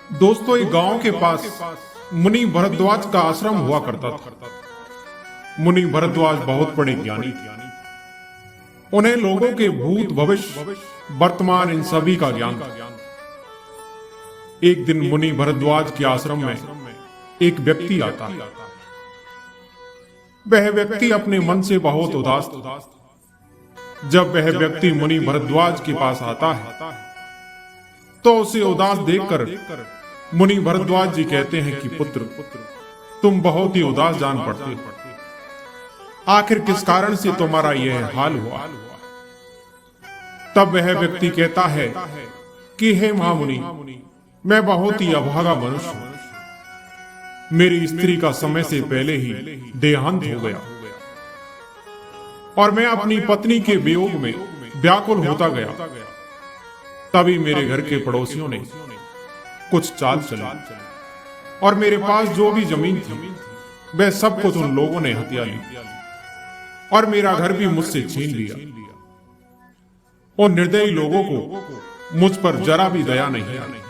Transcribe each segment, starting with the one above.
दोस्तों, एक गांव के पास मुनि भरद्वाज का आश्रम हुआ करता था। मुनि भरद्वाज बहुत बड़े ज्ञानी थे। उन्हें लोगों के भूत, भविष्य, वर्तमान इन सभी का ज्ञान था। एक दिन मुनि भरद्वाज के आश्रम में एक व्यक्ति आता है। वह व्यक्ति अपने मन से बहुत उदास था। जब वह व्यक्ति मुनि भरद्वाज के पास आता है तो उसे उदास देखकर मुनि भरद्वाज जी कहते हैं कि पुत्र, तुम बहुत ही उदास जान पड़ते हो। आखिर किस कारण से तुम्हारा यह हाल हुआ? तब वह व्यक्ति कहता है कि हे महामुनि, मैं बहुत ही अभागा मनुष्य हूं। मेरी स्त्री का समय से पहले ही देहांत हो गया और मैं अपनी पत्नी के वियोग में व्याकुल होता गया। तभी मेरे घर के पड़ोसियों ने कुछ चाल चली और मेरे पास जो भी जमीन थी वह सब कुछ उन लोगों ने हथिया ली और मेरा घर भी मुझसे छीन लिया। उन निर्दयी लोगों को मुझ पर जरा भी दया नहीं आई।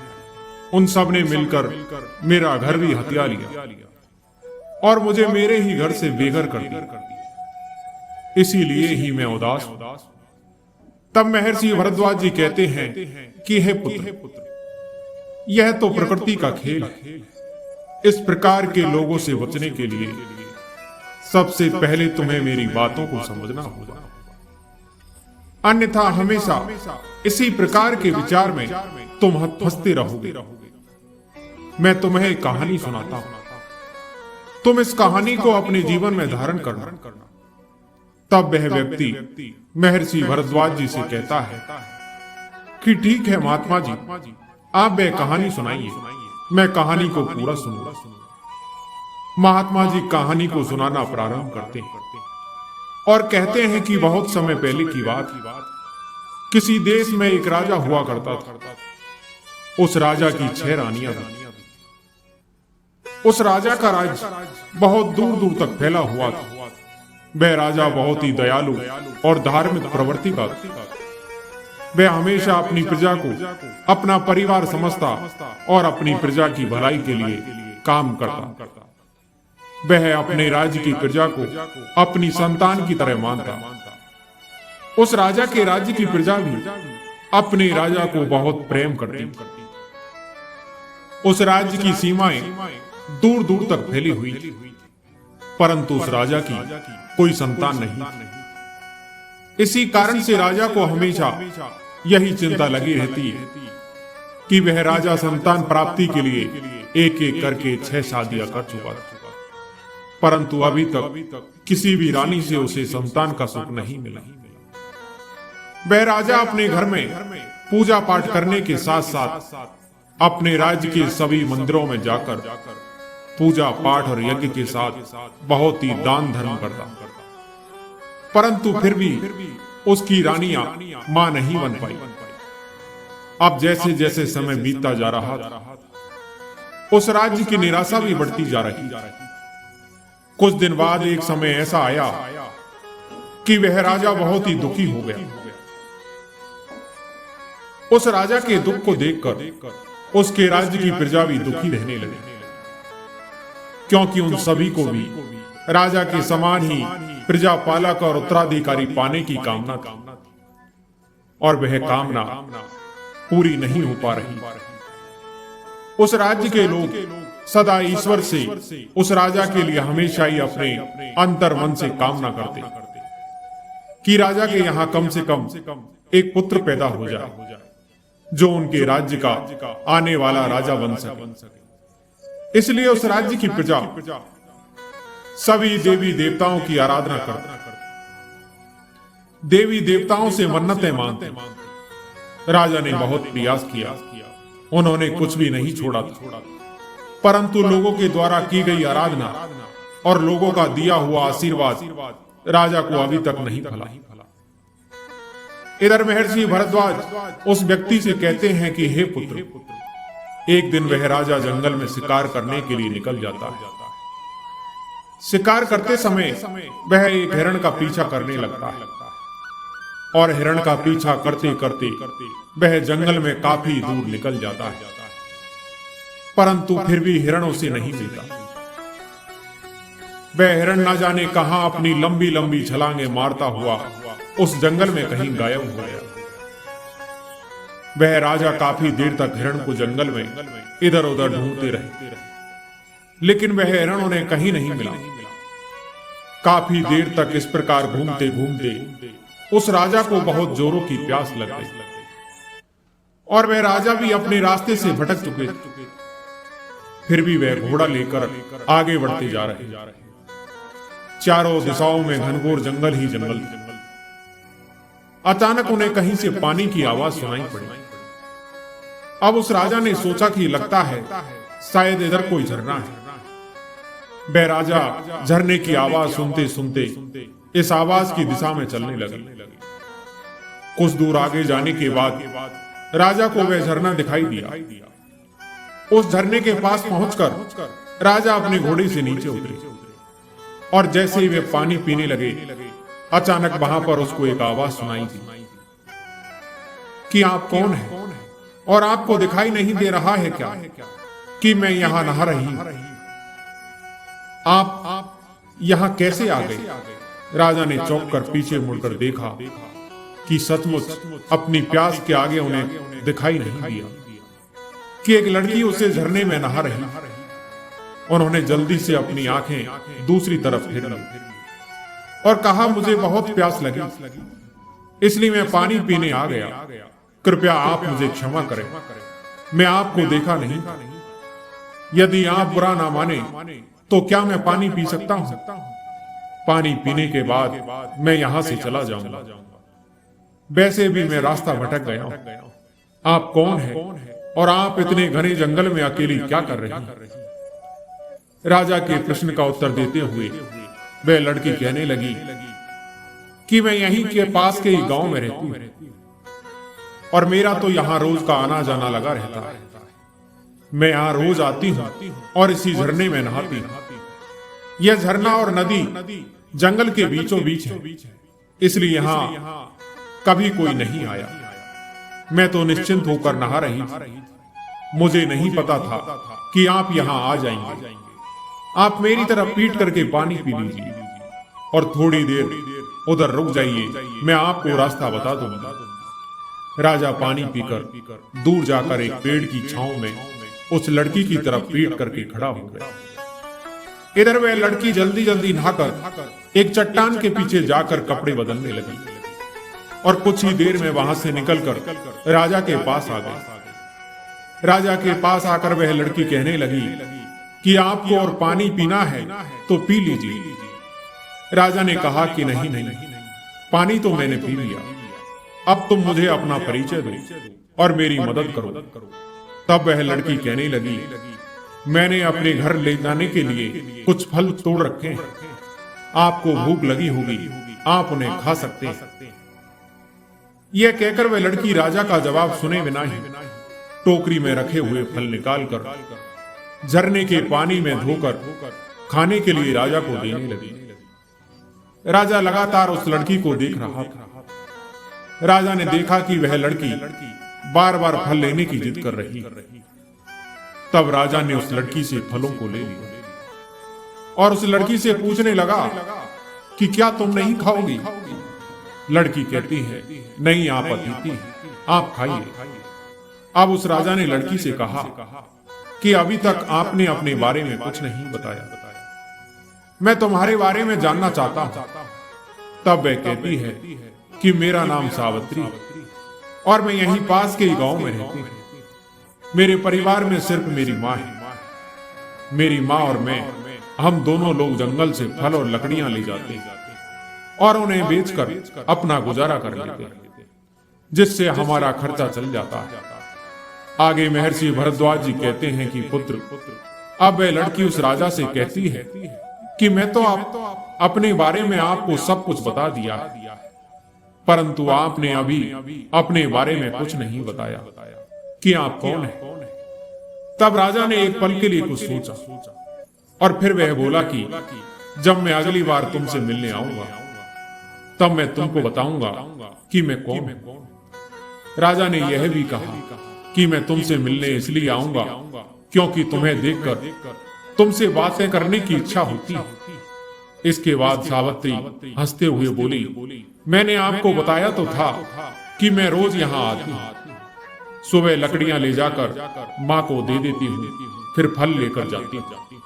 उन सब ने मिलकर मेरा घर भी हथिया लिया और मुझे मेरे ही घर से बेघर कर दिया। इसीलिए ही मैं उदास हूं। तब महर्षि भरद्वाज जी कहते हैं कि हे पुत्र, यह तो प्रकृति का खेल है। इस प्रकार के लोगों से बचने के लिए सबसे पहले तुम्हें मेरी बातों को समझना होगा, अन्यथा हमेशा इसी प्रकार के विचार में तुम फंसते रहोगे। मैं तुम्हें एक कहानी सुनाता हूं, तुम इस कहानी को अपने जीवन में धारण करना। तब वह व्यक्ति महर्षि भरद्वाज जी से कहता है कि ठीक है महात्मा जी, आप वह कहानी सुनाइए, मैं कहानी को पूरा सुनूंगा। महात्मा जी कहानी को सुनाना प्रारंभ करते हैं और कहते हैं कि बहुत समय पहले की बात, किसी देश में एक राजा हुआ करता था। उस राजा की 6 रानियां थीं। उस राजा का राज्य बहुत दूर दूर तक फैला हुआ था। वह राजा बहुत ही दयालु और धार्मिक प्रवृत्ति का था। वह हमेशा अपनी प्रजा को अपना परिवार समझता और अपनी प्रजा की भलाई के लिए काम करता। वह अपने राज्य की प्रजा को अपनी संतान की तरह मानता। उस राजा के राज्य की प्रजा भी अपने राजा को बहुत प्रेम करती। उस राज्य की सीमाएं दूर दूर तक फैली हुई थी, परंतु उस राजा की कोई संतान नहीं थी। इसी कारण से राजा को हमेशा यही चिंता लगी रहती है कि वह राजा संतान प्राप्ति के लिए एक एक करके 6 शादियां कर चुका था, परंतु अभी तक किसी भी रानी से उसे संतान का सुख नहीं मिला। वह राजा अपने घर में पूजा पाठ करने के साथ साथ अपने राज्य के सभी मंदिरों में जाकर पूजा पाठ और यज्ञ के साथ बहुत ही दान धर्म करता, परंतु फिर भी उसकी रानियां मां नहीं बन पाई। अब जैसे जैसे समय बीतता जा रहा था, उस राज्य की निराशा भी बढ़ती जा रही। कुछ दिन बाद एक समय ऐसा आया कि वह राजा बहुत ही दुखी हो गया। उस राजा के दुख को देखकर उसके राज्य की प्रजा भी दुखी रहने लगी, क्योंकि उन सभी को भी राजा के समान ही प्रजा पालक और उत्तराधिकारी पाने की कामना थी और वह कामना पूरी नहीं हो पा रही। उस राज्य के लोग सदा ईश्वर से उस राजा के लिए हमेशा ही अपने अंतर मन से कामना करते कि राजा के यहाँ कम से कम एक पुत्र पैदा हो जाए जो उनके राज्य का आने वाला राजा बन सके। इसलिए उस राज्य की प्रजा सभी देवी देवताओं की आराधना करते, देवी देवताओं से मन्नतें मांगते। राजा ने बहुत प्रयास किया, उन्होंने कुछ भी नहीं छोड़ा था, परंतु लोगों के द्वारा की गई आराधना और लोगों का दिया हुआ आशीर्वाद राजा को अभी तक नहीं फला। इधर महर्षि भरद्वाज उस व्यक्ति से कहते हैं कि हे पुत्र, एक दिन वह राजा जंगल में शिकार करने के लिए निकल जाता है। शिकार करते समय वह एक हिरण का पीछा करने लगता है और हिरण का पीछा करते करते वह जंगल में काफी दूर निकल जाता है। परंतु फिर भी हिरणों से नहीं मिलता। वह हिरण न जाने कहां अपनी लंबी लंबी छलांगे मारता हुआ उस जंगल में कहीं गायब हो गया। वह राजा काफी देर तक हिरण को जंगल में इधर उधर ढूंढते रहे, लेकिन वह हिरण उन्हें कहीं नहीं मिला। काफी देर तक इस प्रकार घूमते घूमते उस राजा को बहुत जोरों की प्यास लग गई और वह राजा भी अपने रास्ते से भटक चुके थे। फिर भी वह घोड़ा लेकर आगे बढ़ते जा रहे। चारों दिशाओं में घनघोर जंगल ही जंगल थे। अचानक उन्हें कहीं से पानी की आवाज सुनाई पड़ी। अब उस राजा ने सोचा कि लगता है शायद इधर कोई झरना है। वह राजा झरने की आवाज सुनते सुनते इस आवाज की दिशा में चलने लगे। कुछ दूर आगे जाने के बाद राजा को वह झरना दिखाई दिया। उस झरने के पास पहुंचकर राजा अपने घोड़े से नीचे उतरे और जैसे ही वे पानी पीने लगे, अचानक वहां पर उसको एक आवाज सुनाई दी कि आप कौन हैं और आपको दिखाई नहीं दे रहा है क्या कि मैं यहां नहा रही हूं? आप यहां कैसे आ गए? राजा ने चौंक कर पीछे मुड़कर देखा कि सचमुच अपनी प्यास के आगे उन्हें दिखाई नहीं दिया कि एक लड़की उसे झरने में नहा रही। उन्होंने जल्दी से अपनी आंखें दूसरी तरफ फेर ली और कहा, मुझे बहुत प्यास लगी, इसलिए मैं पानी पीने आ गया। कृपया आप मुझे क्षमा करें, मैं आपको देखा नहीं। यदि आप बुरा ना माने तो क्या मैं पानी पी सकता हूं? पानी पीने के बाद मैं यहां से चला जाऊंगा। वैसे भी मैं रास्ता भटक गया हूं। आप कौन हैं और आप इतने घने जंगल में अकेली क्या कर रही हैं? राजा के प्रश्न का उत्तर देते हुए वह लड़की कहने लगी कि मैं यहीं के पास के ही गांव में रहती हूं और मेरा तो यहां रोज का आना जाना लगा रहता है। मैं यहां रोज आती हूं और इसी झरने में नहाती हूं। यह झरना और नदी जंगल के बीचों बीच है, इसलिए यहां कभी कोई नहीं आया। मैं तो निश्चिंत होकर नहा रही थी। मुझे नहीं पता था कि आप यहां आ जाएंगे। आप मेरी तरफ पीट करके पानी पी लीजिए और थोड़ी देर उधर रुक जाइए, मैं आपको रास्ता बता दूंगा। राजा पानी पीकर दूर जाकर एक पेड़ की छांव में उस लड़की की तरफ पीट करके खड़ा हो गया। इधर वह लड़की जल्दी जल्दी नहाकर एक चट्टान के पीछे जाकर कपड़े बदलने लगी और कुछ ही देर में वहां से निकलकर राजा के पास आ गई। राजा के पास आकर वह लड़की कहने लगी कि आपको और पानी पीना है तो पी लीजिए। राजा ने कहा कि नहीं नहीं, पानी तो मैंने पी लिया, अब तुम मुझे अपना परिचय दो और मेरी मदद करो। तब वह लड़की कहने लगी, मैंने अपने घर ले जाने के लिए कुछ फल तोड़ रखे हैं, आपको भूख लगी होगी, आप उन्हें खा सकते हैं। यह कहकर वह लड़की राजा का जवाब सुने बिना ही टोकरी में रखे हुए फल निकालकर झरने के पानी में धोकर खाने के लिए राजा को देने लगी। राजा लगातार उस लड़की को देख रहा था। राजा ने देखा कि वह लड़की बार बार फल लेने की जिद कर रही। तब राजा ने उस लड़की से फलों को ले लिया और उस लड़की से पूछने लगा कि क्या तुम नहीं खाओगी? लड़की कहती है, नहीं आप अतिथि हैं, आप खाइए। अब उस राजा ने लड़की से कहा कि अभी तक आपने अपने बारे में कुछ नहीं बताया, मैं तुम्हारे बारे में जानना चाहता हूं। तब वह कहती है कि मेरा नाम सावित्री है और मैं यहीं पास के ही गांव में रहती हूं। मेरे परिवार में सिर्फ मेरी माँ है। मेरी माँ और मैं, हम दोनों लोग जंगल से फल और लकड़ियां ले जाते हैं और उन्हें बेचकर अपना गुजारा कर लेते हैं, जिससे हमारा खर्चा चल जाता है। आगे महर्षि भरद्वाज जी कहते हैं कि पुत्र, अब वह लड़की उस राजा से कहती है कि मैं तो अपने बारे में आपको सब कुछ बता दिया, परंतु आपने अभी अपने बारे में कुछ नहीं बताया कि आप कौन हैं। तब राजा ने एक पल के लिए कुछ सोचा और फिर वह बोला कि जब मैं अगली बार तुमसे मिलने आऊंगा तब मैं तुमको बताऊंगा कि मैं कौन हूं। राजा ने यह भी कहा कि मैं तुमसे मिलने इसलिए आऊंगा क्योंकि तुम्हें देखकर तुमसे बातें करने की इच्छा होती है। इसके बाद सावित्री हंसते हुए बोली, मैंने आपको बताया तो था कि मैं रोज यहाँ आती हूँ। सुबह लकड़ियां ले जाकर माँ को दे देती हूँ, फिर फल लेकर जाती हूँ।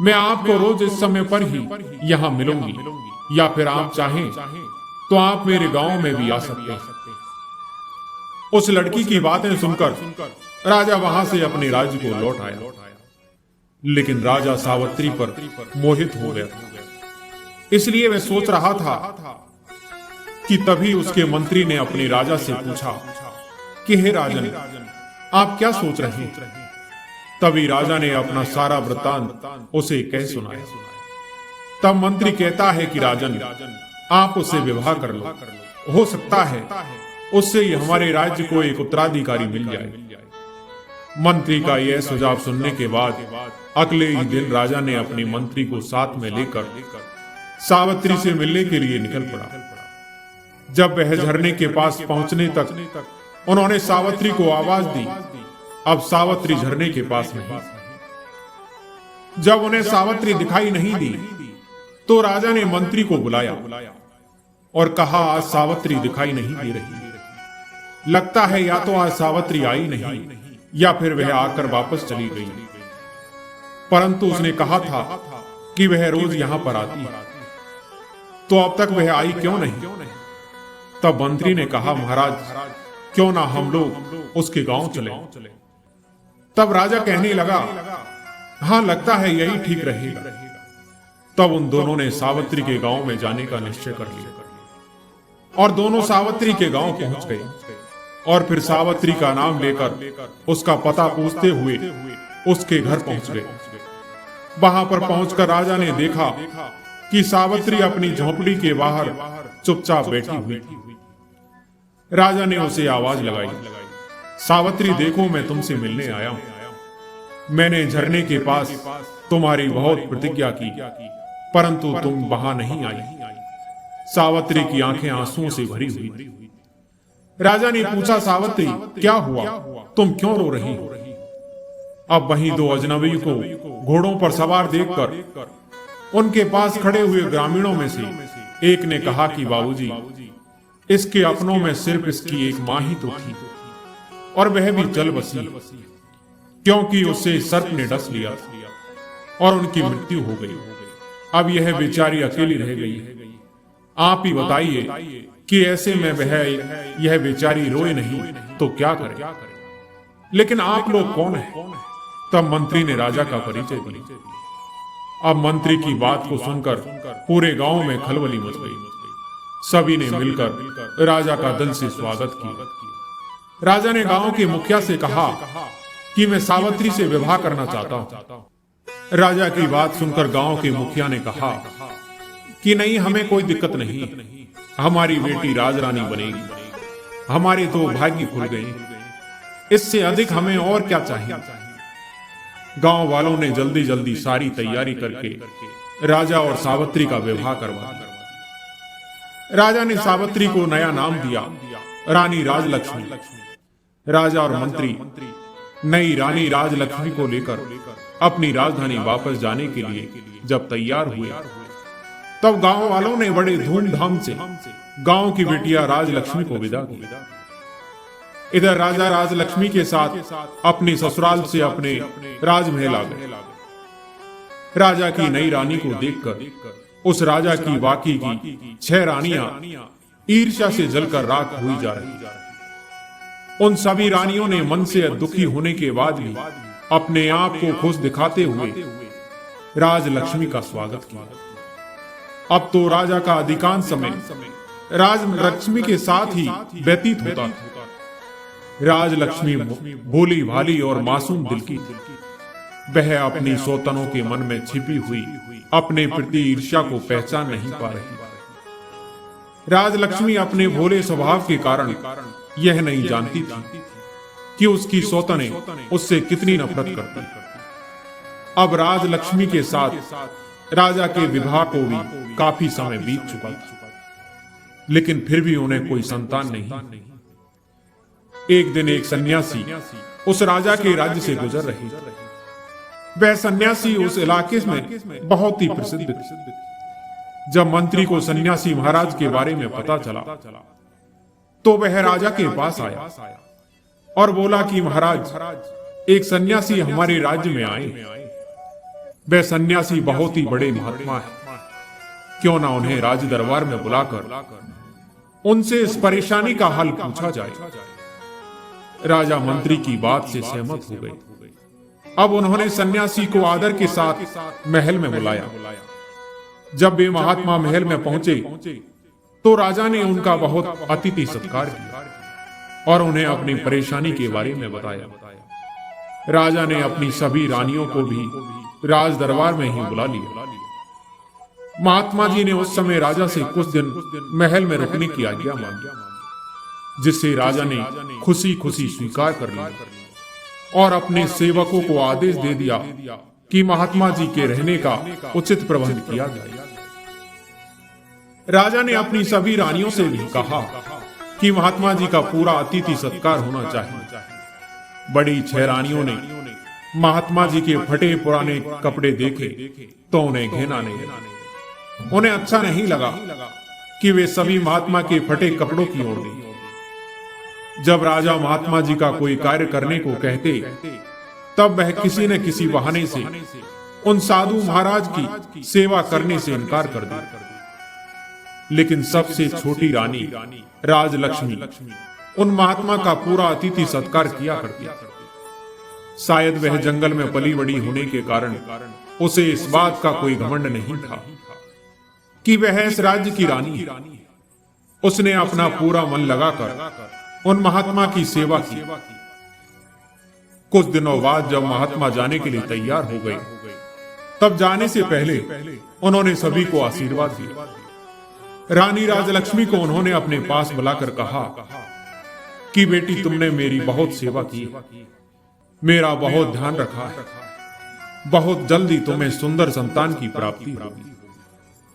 मैं आपको रोज इस समय पर ही यहाँ मिलूंगी, या फिर आप चाहें तो आप मेरे गांव में भी आ सकते हैं। उस लड़की की बातें सुनकर राजा वहां से अपने राज्य को लौट आया, लेकिन राजा सावित्री पर मोहित हो गया था। इसलिए वह सोच रहा था कि तभी उसके मंत्री ने अपने राजा से पूछा कि हे राजन, आप क्या सोच रहे हैं? तभी राजा ने अपना सारा वृत्तांत उसे कह सुनाया। तब मंत्री कहता है कि राजन, आप उससे विवाह कर लो, हो सकता है उससे ही हमारे राज्य को एक उत्तराधिकारी मिल जाए। मंत्री का यह सुझाव सुनने के बाद अगले ही दिन राजा ने अपने मंत्री को साथ में लेकर सावित्री से मिलने के लिए निकल पड़ा। जब वह झरने के पास पहुंचने तक उन्होंने सावित्री को आवाज दी। अब सावित्री झरने के पास नहीं। जब उन्हें सावित्री दिखाई नहीं दी तो राजा ने मंत्री को बुलाया और कहा, आज सावित्री दिखाई नहीं दे रही। लगता है या तो आज सावित्री आई नहीं या फिर वह आकर वापस चली गई। परंतु उसने कहा था कि वह रोज यहां पर आती है, तो अब तक वह आई क्यों नहीं? तब मंत्री ने कहा, महाराज, क्यों ना हम लोग उसके गांव चले। तब राजा कहने लगा, हां, लगता है यही ठीक रहेगा। तब उन दोनों ने सावित्री के गांव में जाने का निश्चय कर लिया और दोनों सावित्री के गांव पहुंच गए और फिर सावित्री का नाम लेकर उसका पता पूछते हुए उसके घर पहुंच गए। वहां पर पहुंचकर राजा ने देखा कि सावित्री अपनी झोपड़ी के बाहर चुपचाप बैठी हुई थी। राजा ने उसे आवाज लगाई, सावित्री, देखो, मैं तुमसे मिलने आया हूं। मैंने झरने के पास तुम्हारी बहुत प्रतिज्ञा की, परंतु तुम वहां नहीं आई। सावित्री की आंखें आंसुओं से भरी हुई थी। राजा ने पूछा, सावित्री, क्या हुआ? तुम क्यों रो रही हो? अब वहीं दो अजनबी को घोड़ों पर सवार देखकर उनके पास खड़े हुए ग्रामीणों में से एक ने कहा कि बाबूजी, इसके अपनों में सिर्फ इसकी एक मां ही तो थी और वह भी चल बसी, क्योंकि उससे सर्प ने डस लिया और उनकी मृत्यु हो गई। अब यह बेचारी अकेली रह गई है। आप ही बताइए कि ऐसे में वह यह बेचारी रोए नहीं तो क्या करे? लेकिन आप लोग कौन हैं? तब मंत्री ने राजा का परिचय दिया। अब मंत्री की बात को सुनकर पूरे गांव में खलबली मच गई। सभी ने मिलकर राजा का दिल से स्वागत किया। राजा ने गांव के मुखिया से कहा कि मैं सावित्री से विवाह करना चाहता हूं। राजा की बात सुनकर गांव के मुखिया ने कहा कि नहीं, हमें कोई दिक्कत नहीं, हमारी बेटी राजरानी बनेगी। हमारे तो भाग्य खुल गए, इससे अधिक हमें और क्या चाहिए? गांव वालों ने जल्दी जल्दी सारी तैयारी करके राजा और सावित्री का विवाह करवा दिया। राजा ने सावित्री को नया नाम दिया, रानी राजलक्ष्मी। राजा और मंत्री नई रानी राजलक्ष्मी को लेकर अपनी राजधानी वापस जाने के लिए जब तैयार हुए, तब गांव वालों ने बड़े धूमधाम से गांव की बिटिया राजलक्ष्मी को विदा किया। इधर राजा राजलक्ष्मी के साथ अपने ससुराल से अपने राजमहल आ गए। राजा की नई रानी को देखकर उस राजा की बाकी की 6 रानियां ईर्ष्या से जलकर राख हुई जा रही। उन सभी रानियों ने मन से दुखी होने के बाद भी अपने आप को खुश दिखाते हुए राजलक्ष्मी का स्वागत किया। अब तो राजा का अधिकांश समय राजलक्ष्मी के साथ ही व्यतीत होता था। राजलक्ष्मी भोली भाली और मासूम दिल की थी। वह अपनी सौतनों के मन में छिपी हुई अपने प्रति ईर्ष्या को पहचान नहीं पा रही। राजलक्ष्मी अपने भोले स्वभाव के कारण यह नहीं जानती थी कि उसकी सौतने उससे कितनी नफरत करती। अब राजलक्ष्मी के साथ राजा के विवाह को भी काफी समय बीत चुका था, लेकिन फिर भी उन्हें कोई संतान नहीं। एक दिन एक सन्यासी उस राजा के राज्य से गुजर रही थी। वह सन्यासी उस इलाके में बहुत ही प्रसिद्ध थी। जब मंत्री को सन्यासी महाराज के बारे में पता चला तो वह राजा के पास आया और बोला कि महाराज, एक सन्यासी हमारे राज्य में आए। वह सन्यासी बहुत ही बड़े महात्मा है, क्यों ना उन्हें राज दरबार में बुलाकर उनसे इस परेशानी का हल पूछा जाए। राजा मंत्री की बात से सहमत हो गए। अब उन्होंने सन्यासी को आदर के साथ महल में बुलाया। जब वे महात्मा महल में पहुंचे तो राजा ने उनका बहुत अतिथि सत्कार किया और उन्हें अपनी परेशानी के बारे में बताया। राजा ने अपनी सभी रानियों को भी राज दरबार में ही बुला लिया। महात्मा जी ने उस समय राजा से कुछ दिन महल में रुकने की आज्ञा मांगी, जिससे राजा ने खुशी खुशी स्वीकार कर लिया और अपने सेवकों को आदेश दे दिया कि महात्मा जी के रहने का उचित प्रबंध किया जाए। राजा ने अपनी सभी रानियों से भी कहा कि महात्मा जी का पूरा अतिथि सत्कार होना चाहिए। बड़ी 6 रानियों ने महात्मा जी के फटे पुराने कपड़े देखे तो उन्हें घृणा नहीं लगी। उन्हें अच्छा नहीं लगा कि वे सभी महात्मा के फटे कपड़ों की ओर गए। जब राजा महात्मा जी का कोई कार्य करने को कहते तब वह किसी न किसी बहाने से उन साधु महाराज की सेवा करने से इनकार कर देते। लेकिन सबसे छोटी रानी राजलक्ष्मी उन महात्मा का पूरा अतिथि सत्कार किया करती। शायद वह जंगल में पली बड़ी होने के कारण उसे इस बात का कोई घमंड नहीं था कि वह इस राज्य की रानी है। उसने अपना पूरा मन लगाकर उन महात्मा की सेवा की। कुछ दिनों बाद जब महात्मा जाने के लिए तैयार हो गए, तब जाने से पहले उन्होंने सभी को आशीर्वाद दिया। रानी राजलक्ष्मी को उन्होंने अपने पास बुलाकर कहा कि बेटी, तुमने मेरी बहुत सेवा की, मेरा बहुत ध्यान रखा है। बहुत जल्दी तुम्हें सुंदर संतान की प्राप्ति होगी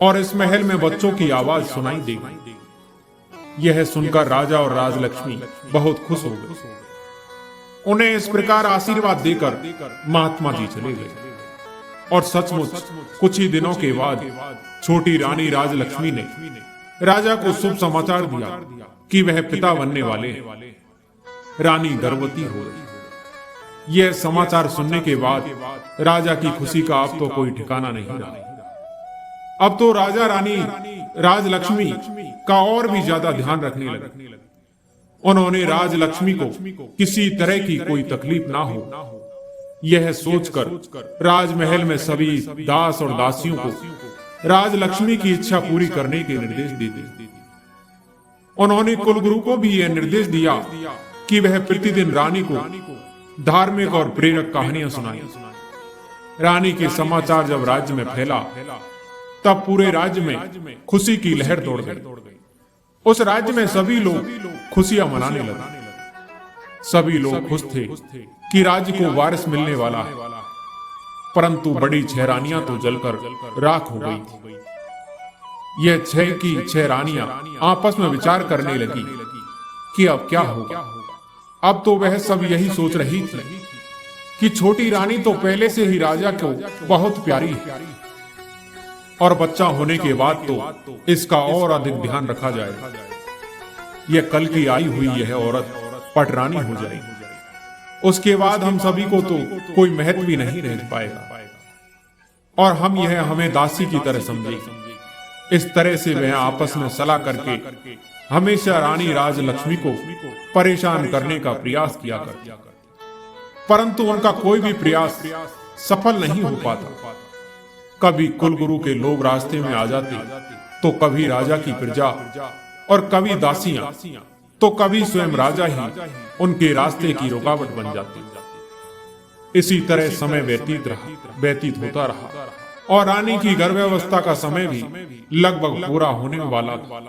और इस महल में बच्चों की आवाज सुनाई देगी। यह सुनकर राजा और राजलक्ष्मी बहुत खुश हो गए। उन्हें इस प्रकार आशीर्वाद देकर महात्मा जी चले गए और सचमुच कुछ ही दिनों के बाद छोटी रानी राजलक्ष्मी ने राजा को शुभ समाचार दिया कि वह पिता बनने वाले हैं। रानी गर्भवती हो गई। यह समाचार सुनने के बाद राजा की खुशी का अब तो कोई ठिकाना नहीं रहा। अब तो राजा रानी राजलक्ष्मी का और भी ज्यादा ध्यान रखने लगे। उन्होंने राजलक्ष्मी को किसी तरह की कोई तकलीफ ना हो, यह सोचकर राजमहल में सभी दास और दासियों को राजलक्ष्मी की इच्छा पूरी करने के निर्देश दे दिए। उन्होंने कुलगुरु को भी यह निर्देश दिया कि वह प्रतिदिन रानी को धार्मिक और प्रेरक कहानियां सुनाए। रानी के समाचार जब राज्य में फैला तब पूरे राज्य में खुशी की लहर दौड़ गई। उस राज्य में सभी लोग खुशियां मनाने लगे। सभी लोग खुश थे कि राज्य को वारिस मिलने वाला है। परंतु बड़ी 6 रानियां तो जलकर राख हो गई। यह 6 की 6 रानियां आपस में विचार करने लगी कि अब क्या होगा। अब तो वह सब यही सोच रही थी कि छोटी रानी तो पहले से ही राजा को बहुत प्यारी है और बच्चा होने के बाद तो इसका और अधिक ध्यान रखा जाएगा। यह कल की आई हुई यह औरत पटरानी हो जाएगी। उसके बाद हम सभी को तो कोई महत्व भी नहीं रह पाएगा और हम यह हमें दासी की तरह समझेंगे। इस तरह से वह आपस में सलाह करके हमेशा रानी राजलक्ष्मी को परेशान करने का प्रयास किया करते, परंतु उनका कोई भी प्रयास सफल नहीं हो पाता। कभी कुलगुरु के लोग रास्ते में आ जाते तो कभी राजा की प्रजा और कभी दासियां तो कभी स्वयं राजा ही उनके रास्ते की रुकावट बन जाती। इसी तरह समय व्यतीत होता रहा और रानी की गर्भावस्था का समय भी लगभग पूरा होने वाला था।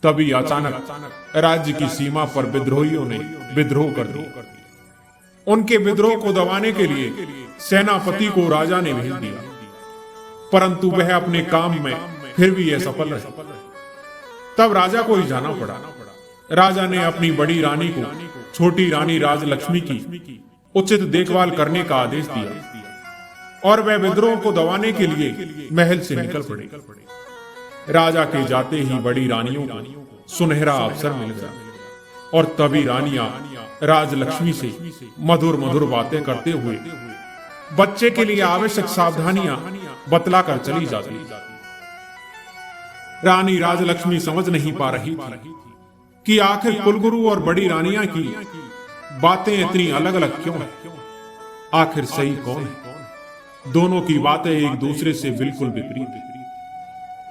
तभी अचानक राज्य की सीमा पर विद्रोहियों ने विद्रोह कर दिया। उनके विद्रोह को दबाने के लिए सेनापति को राजा ने भेज दिया, परंतु वह अपने काम में फिर भी यह सफल रहे। तब राजा को ही जाना पड़ा। राजा ने अपनी बड़ी रानी को छोटी रानी राजलक्ष्मी की उचित देखभाल करने का आदेश दिया और वह विद्रोह को दबाने के लिए महल से निकल पड़े। राजा के जाते ही बड़ी रानियों को सुनहरा अवसर मिल गया और तभी रानियां राजलक्ष्मी से मधुर मधुर बातें करते हुए बच्चे के लिए आवश्यक सावधानियां बतलाकर चली जाती। रानी राजलक्ष्मी समझ नहीं पा रही थी कि आखिर कुलगुरु और बड़ी रानियां की बातें इतनी अलग अलग क्यों हैं? आखिर सही कौन है? दोनों की बातें एक दूसरे से बिल्कुल विपरीत हैं।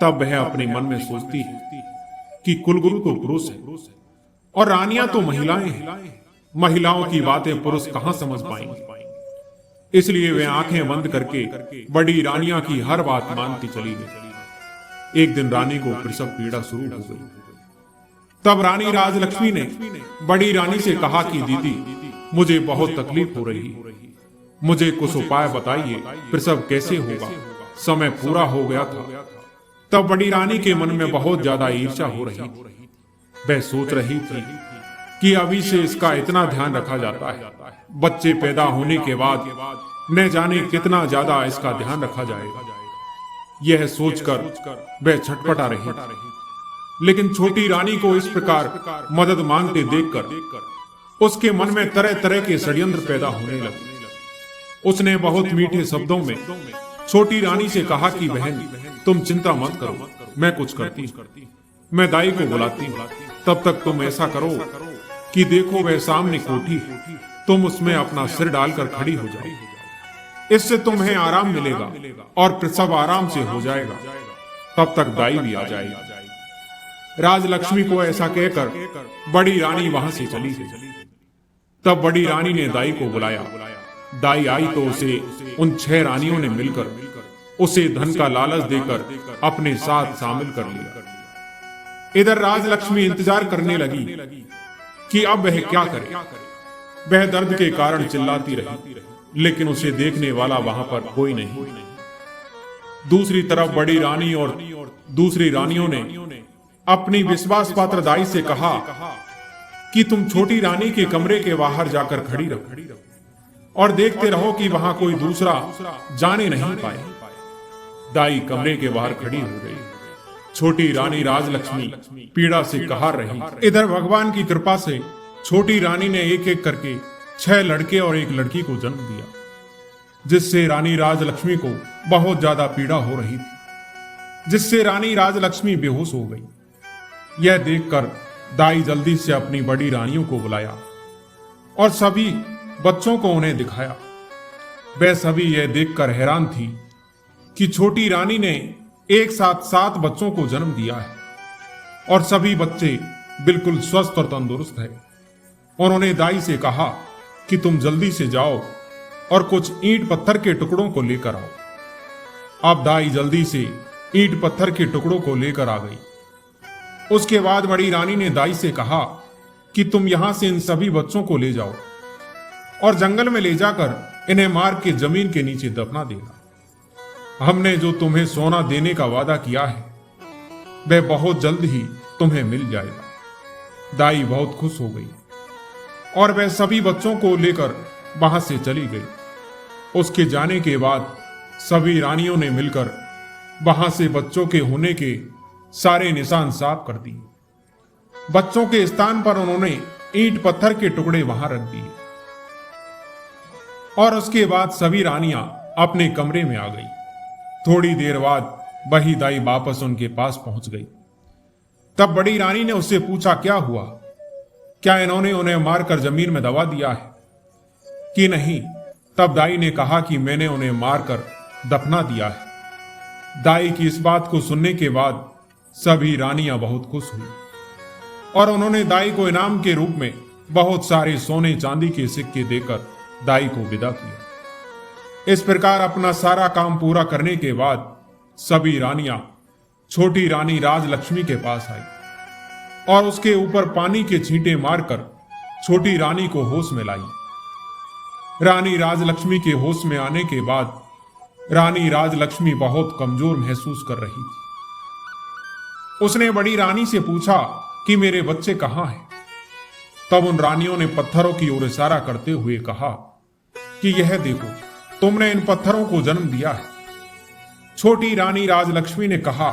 तब वह अपने मन में सोचती है कि कुलगुरु तो पुरुष है और रानियां तो महिलाएं हैं। महिलाओं की बातें पुरुष कहां समझ पाएंगे। इसलिए वे आंखें बंद करके बड़ी रानियां की हर बात मानती चली गई। एक दिन रानी को प्रसव पीड़ा शुरू हो गई। तब रानी राजलक्ष्मी ने बड़ी रानी से कहा कि दीदी, मुझे बहुत तकलीफ हो रही है, मुझे कुछ उपाय बताइए, प्रसव कैसे होगा? समय पूरा हो गया था। तब बड़ी रानी के मन में बहुत ज्यादा ईर्ष्या हो रही थी। वह सोच रही थी कि अभी से इसका इतना ध्यान रखा जाता है, बच्चे पैदा होने के बाद न जाने कितना ज्यादा इसका ध्यान रखा जाएगा। यह सोचकर वह छटपटा रही थी। लेकिन छोटी रानी को इस प्रकार मदद मांगते देखकर उसके मन में तरह तरह के षड्यंत्र पैदा होने लगे। उसने बहुत मीठे शब्दों में छोटी रानी से कहा कि बहन, तुम चिंता मत करो, मैं कुछ करती हूं, मैं दाई को बुलाती हूं। तब तक तुम ऐसा करो कि देखो वह सामने कोठी है, तुम उसमें अपना सिर डालकर खड़ी हो जाओ। इससे तुम्हें आराम मिलेगा और प्रसव आराम से हो जाएगा। तब तक दाई भी आ जाएगी। राजलक्ष्मी को ऐसा कहकर बड़ी रानी वहां से चली गई। तब बड़ी रानी ने दाई को बुलाया। दाई आई तो उसे उन 6 रानियों ने मिलकर उसे धन का लालच देकर अपने साथ शामिल कर लिया। इधर राजलक्ष्मी इंतजार करने लगी कि अब वह क्या करे। वह दर्द के कारण चिल्लाती रही, लेकिन उसे देखने वाला वहां पर कोई नहीं। दूसरी तरफ बड़ी रानी और दूसरी रानियों ने अपनी विश्वास पात्र दाई से कहा कि तुम छोटी रानी के कमरे के बाहर जाकर खड़ी रहो और देखते रहो कि वहां कोई दूसरा जाने नहीं पाए। दाई कमरे के बाहर खड़ी हो गई। छोटी रानी राजलक्ष्मी पीड़ा से कहार रही। इधर भगवान की कृपा से छोटी रानी ने एक एक करके 6 लड़के और 1 लड़की को जन्म दिया, जिससे रानी राजलक्ष्मी को बहुत ज्यादा पीड़ा हो रही थी, जिससे रानी राजलक्ष्मी बेहोश हो गई। यह देखकर दाई जल्दी से अपनी बड़ी रानियों को बुलाया और सभी बच्चों को उन्हें दिखाया। वह सभी यह देखकर हैरान थी कि छोटी रानी ने एक साथ 7 बच्चों को जन्म दिया है और सभी बच्चे बिल्कुल स्वस्थ और तंदुरुस्त है। उन्होंने दाई से कहा कि तुम जल्दी से जाओ और कुछ ईंट पत्थर के टुकड़ों को लेकर आओ। अब दाई जल्दी से ईंट पत्थर के टुकड़ों को लेकर आ गई। उसके बाद बड़ी रानी ने दाई से कहा कि तुम यहां से इन सभी बच्चों को ले जाओ और जंगल में ले जाकर इन्हें मार के जमीन के नीचे दफना देना। हमने जो तुम्हें सोना देने का वादा किया है वह बहुत जल्द ही तुम्हें मिल जाएगा। दाई बहुत खुश हो गई और वह सभी बच्चों को लेकर वहां से चली गई। उसके जाने के बाद सभी रानियों ने मिलकर वहां से बच्चों के होने के सारे निशान साफ कर दिए। बच्चों के स्थान पर उन्होंने ईंट पत्थर के टुकड़े वहां रख दिए और उसके बाद सभी रानियां अपने कमरे में आ गई। थोड़ी देर बाद वही दाई वापस उनके पास पहुंच गई। तब बड़ी रानी ने उससे पूछा, क्या हुआ? क्या इन्होंने उन्हें मारकर जमीन में दबा दिया है कि नहीं? तब दाई ने कहा कि मैंने उन्हें मारकर दफना दिया है। दाई की इस बात को सुनने के बाद सभी रानियां बहुत खुश हुई और उन्होंने दाई को इनाम के रूप में बहुत सारे सोने चांदी के सिक्के देकर दाई को विदा किया। इस प्रकार अपना सारा काम पूरा करने के बाद सभी रानियां छोटी रानी राजलक्ष्मी के पास आई और उसके ऊपर पानी के छींटे मारकर छोटी रानी को होश में लाई। रानी राजलक्ष्मी के होश में आने के बाद रानी राजलक्ष्मी बहुत कमजोर महसूस कर रही थी। उसने बड़ी रानी से पूछा कि मेरे बच्चे कहां हैं? तब उन रानियों ने पत्थरों की ओर इशारा करते हुए कहा कि यह देखो, तुमने इन पत्थरों को जन्म दिया है। छोटी रानी राजलक्ष्मी ने कहा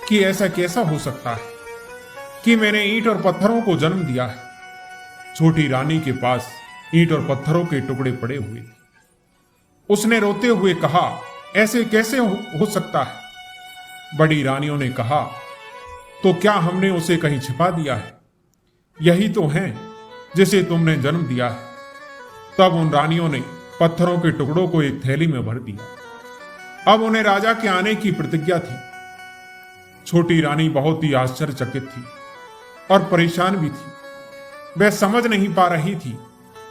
कि ऐसा कैसा हो सकता है कि मैंने ईंट और पत्थरों को जन्म दिया है। छोटी रानी के पास ईंट और पत्थरों के टुकड़े पड़े हुए थे। उसने रोते हुए कहा, ऐसे कैसे हो सकता है? बड़ी रानियों ने कहा, तो क्या हमने उसे कहीं छिपा दिया है? यही तो है जिसे तुमने जन्म दिया है। तब उन रानियों ने पत्थरों के टुकड़ों को एक थैली में भर दिया। अब उन्हें राजा के आने की प्रतिज्ञा थी। छोटी रानी बहुत ही आश्चर्यचकित थी और परेशान भी थी। वह समझ नहीं पा रही थी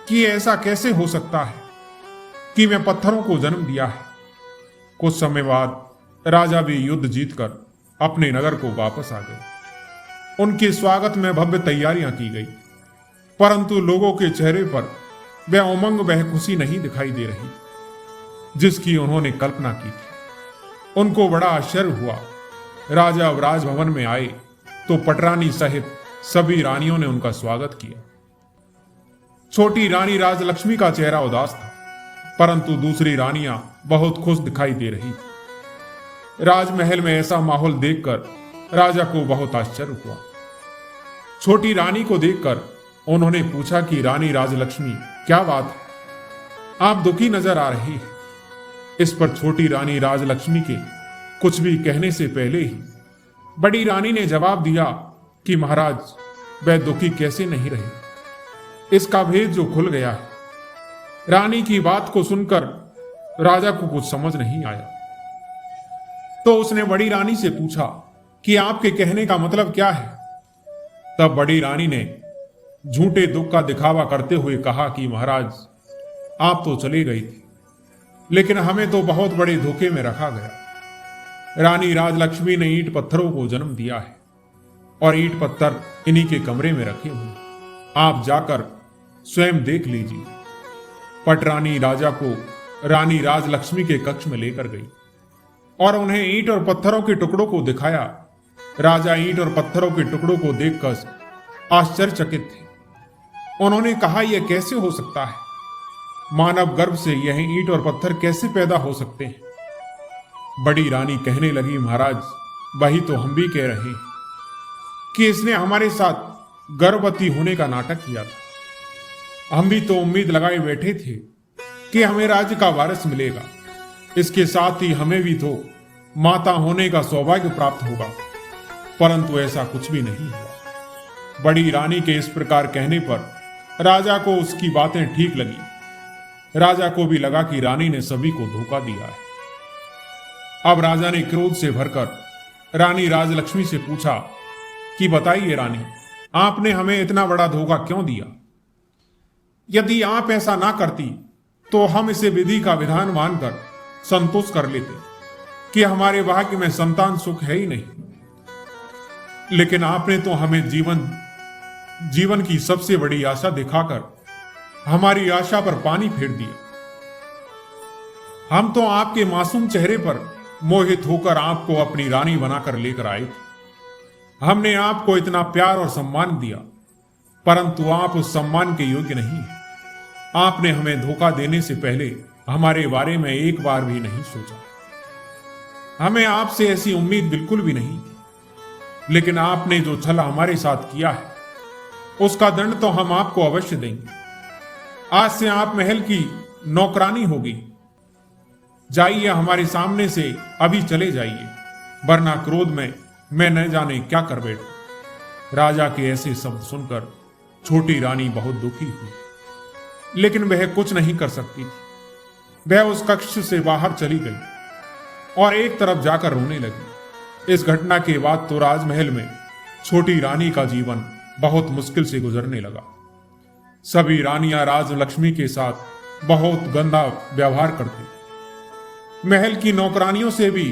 कि ऐसा कैसे हो सकता है कि मैं पत्थरों को जन्म दिया है। कुछ समय बाद राजा भी युद्ध जीतकर अपने नगर को वापस आ गए। उनके स्वागत में भव्य तैयारियां की गई, परंतु लोगों के चेहरे पर वह उमंग, वह खुशी नहीं दिखाई दे रही जिसकी उन्होंने कल्पना की थी। उनको बड़ा आश्चर्य हुआ। राजा अब राजभवन में आए तो पटरानी सहित सभी रानियों ने उनका स्वागत किया। छोटी रानी राजलक्ष्मी का चेहरा उदास था, परंतु दूसरी रानियां बहुत खुश दिखाई दे रही थी। राजमहल में ऐसा माहौल देखकर राजा को बहुत आश्चर्य हुआ। छोटी रानी को देखकर उन्होंने पूछा कि रानी राजलक्ष्मी, क्या बात है? आप दुखी नजर आ रही है। इस पर छोटी रानी राजलक्ष्मी के कुछ भी कहने से पहले ही बड़ी रानी ने जवाब दिया कि महाराज, वह दुखी कैसे नहीं रहे। इसका भेद जो खुल गया है। रानी की बात को सुनकर राजा को कुछ समझ नहीं आया, तो उसने बड़ी रानी से पूछा कि आपके कहने का मतलब क्या है। तब बड़ी रानी ने झूठे दुख का दिखावा करते हुए कहा कि महाराज, आप तो चले गई थी, लेकिन हमें तो बहुत बड़े धोखे में रखा गया। रानी राजलक्ष्मी ने ईंट पत्थरों को जन्म दिया है और ईंट पत्थर इन्हीं के कमरे में रखे हुए। आप जाकर स्वयं देख लीजिए। पटरानी राजा को रानी राजलक्ष्मी के कक्ष में लेकर गई और उन्हें ईंट और पत्थरों के टुकड़ों को दिखाया। राजा ईंट और पत्थरों के टुकड़ों को देखकर आश्चर्यचकित थे। उन्होंने कहा, यह कैसे हो सकता है? मानव गर्भ से यह ईंट और पत्थर कैसे पैदा हो सकते हैं? बड़ी रानी कहने लगी, महाराज, वही तो हम भी कह रहे हैं कि इसने हमारे साथ गर्भवती होने का नाटक किया था। हम भी तो उम्मीद लगाए बैठे थे कि हमें राज्य का वारिस मिलेगा। इसके साथ ही हमें भी तो माता होने का सौभाग्य प्राप्त होगा, परंतु ऐसा कुछ भी नहीं हुआ। बड़ी रानी के इस प्रकार कहने पर राजा को उसकी बातें ठीक लगी। राजा को भी लगा कि रानी ने सभी को धोखा दिया है। अब राजा ने क्रोध से भरकर रानी राजलक्ष्मी से पूछा कि बताइए रानी, आपने हमें इतना बड़ा धोखा क्यों दिया? यदि आप ऐसा ना करती तो हम इसे विधि का विधान मानकर संतोष कर लेते कि हमारे भाग्य में संतान सुख है ही नहीं। लेकिन आपने तो हमें जीवन की सबसे बड़ी आशा दिखाकर हमारी आशा पर पानी फेर दिया। हम तो आपके मासूम चेहरे पर मोहित होकर आपको अपनी रानी बनाकर लेकर आए थे। हमने आपको इतना प्यार और सम्मान दिया, परंतु आप उस सम्मान के योग्य नहीं हैं। आपने हमें धोखा देने से पहले हमारे बारे में एक बार भी नहीं सोचा। हमें आपसे ऐसी उम्मीद बिल्कुल भी नहीं थी, लेकिन आपने जो छल हमारे साथ किया है उसका दंड तो हम आपको अवश्य देंगे। आज से आप महल की नौकरानी होगी। जाइए, हमारे सामने से अभी चले जाइए, वरना क्रोध में मैं न जाने क्या कर बैठूं। राजा के ऐसे शब्द सुनकर छोटी रानी बहुत दुखी हुई, लेकिन वह कुछ नहीं कर सकती थी। वह उस कक्ष से बाहर चली गई और एक तरफ जाकर रोने लगी। इस घटना के बाद तो राजमहल में छोटी रानी का जीवन बहुत मुश्किल से गुजरने लगा। सभी रानियां राजलक्ष्मी के साथ बहुत गंदा व्यवहार करती। महल की नौकरानियों से भी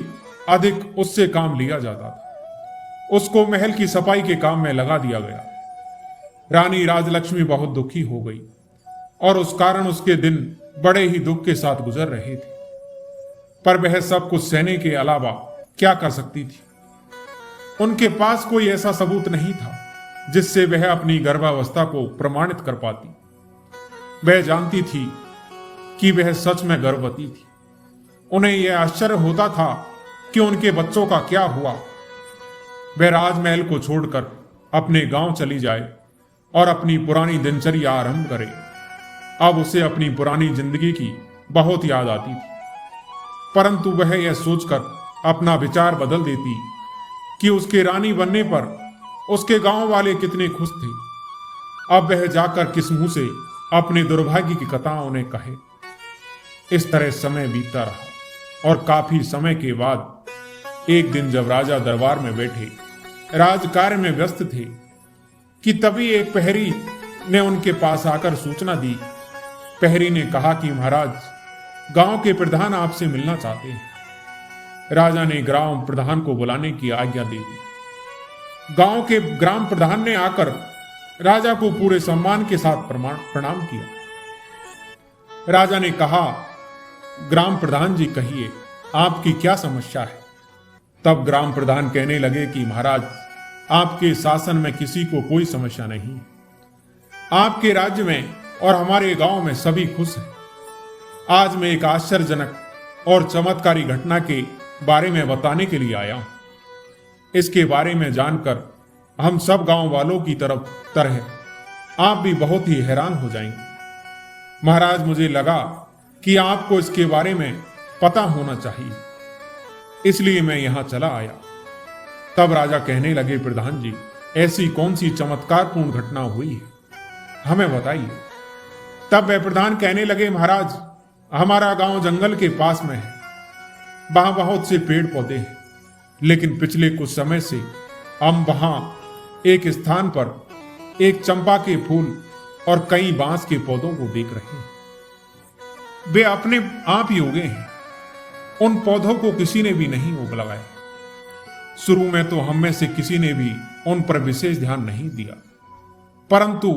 अधिक उससे काम लिया जाता था। उसको महल की सफाई के काम में लगा दिया गया। रानी राजलक्ष्मी बहुत दुखी हो गई और उस कारण उसके दिन बड़े ही दुख के साथ गुजर रहे थे। पर वह सब कुछ सहने के अलावा क्या कर सकती थी? उनके पास कोई ऐसा सबूत नहीं था जिससे वह अपनी गर्भावस्था को प्रमाणित कर पाती। वह जानती थी कि वह सच में गर्भवती थी। उन्हें यह आश्चर्य होता था कि उनके बच्चों का क्या हुआ। वह राजमहल को छोड़कर अपने गांव चली जाए और अपनी पुरानी दिनचर्या आरंभ करे। अब उसे अपनी पुरानी जिंदगी की बहुत याद आती थी, परंतु वह यह सोचकर अपना विचार बदल देती कि उसके रानी बनने पर उसके गांव वाले कितने खुश थे। अब वह जाकर किस मुंह से अपने दुर्भाग्य की कथा उन्हें कहे। इस तरह समय बीतता रहा और काफी समय के बाद एक दिन जब राजा दरबार में बैठे राजकार्य में व्यस्त थे कि तभी एक प्रहरी ने उनके पास आकर सूचना दी। प्रहरी ने कहा कि महाराज, गांव के प्रधान आपसे मिलना चाहते हैं। राजा ने ग्राम प्रधान को बुलाने की आज्ञा दे दी। गांव के ग्राम प्रधान ने आकर राजा को पूरे सम्मान के साथ प्रणाम किया। राजा ने कहा, ग्राम प्रधान जी, कहिए आपकी क्या समस्या है। तब ग्राम प्रधान कहने लगे कि महाराज, आपके शासन में किसी को कोई समस्या नहीं। आपके राज्य में और हमारे गांव में सभी खुश हैं। आज मैं एक आश्चर्यजनक और चमत्कारी घटना के बारे में बताने के लिए आया हूं। इसके बारे में जानकर हम सब गांव वालों की तरह आप भी बहुत ही हैरान हो जाएंगे। महाराज, मुझे लगा कि आपको इसके बारे में पता होना चाहिए, इसलिए मैं यहां चला आया। तब राजा कहने लगे, प्रधान जी, ऐसी कौन सी चमत्कारपूर्ण घटना हुई है, हमें बताइए। तब वह प्रधान कहने लगे, महाराज, हमारा गांव जंगल के पास में है। वहां बहुत से पेड़ पौधे हैं, लेकिन पिछले कुछ समय से हम वहां एक स्थान पर एक चंपा के फूल और कई बांस के पौधों को देख रहे हैं। वे अपने आप ही उगे हैं। उन पौधों को किसी ने भी नहीं उग लगाया। शुरू में तो हम में से किसी ने भी उन पर विशेष ध्यान नहीं दिया, परंतु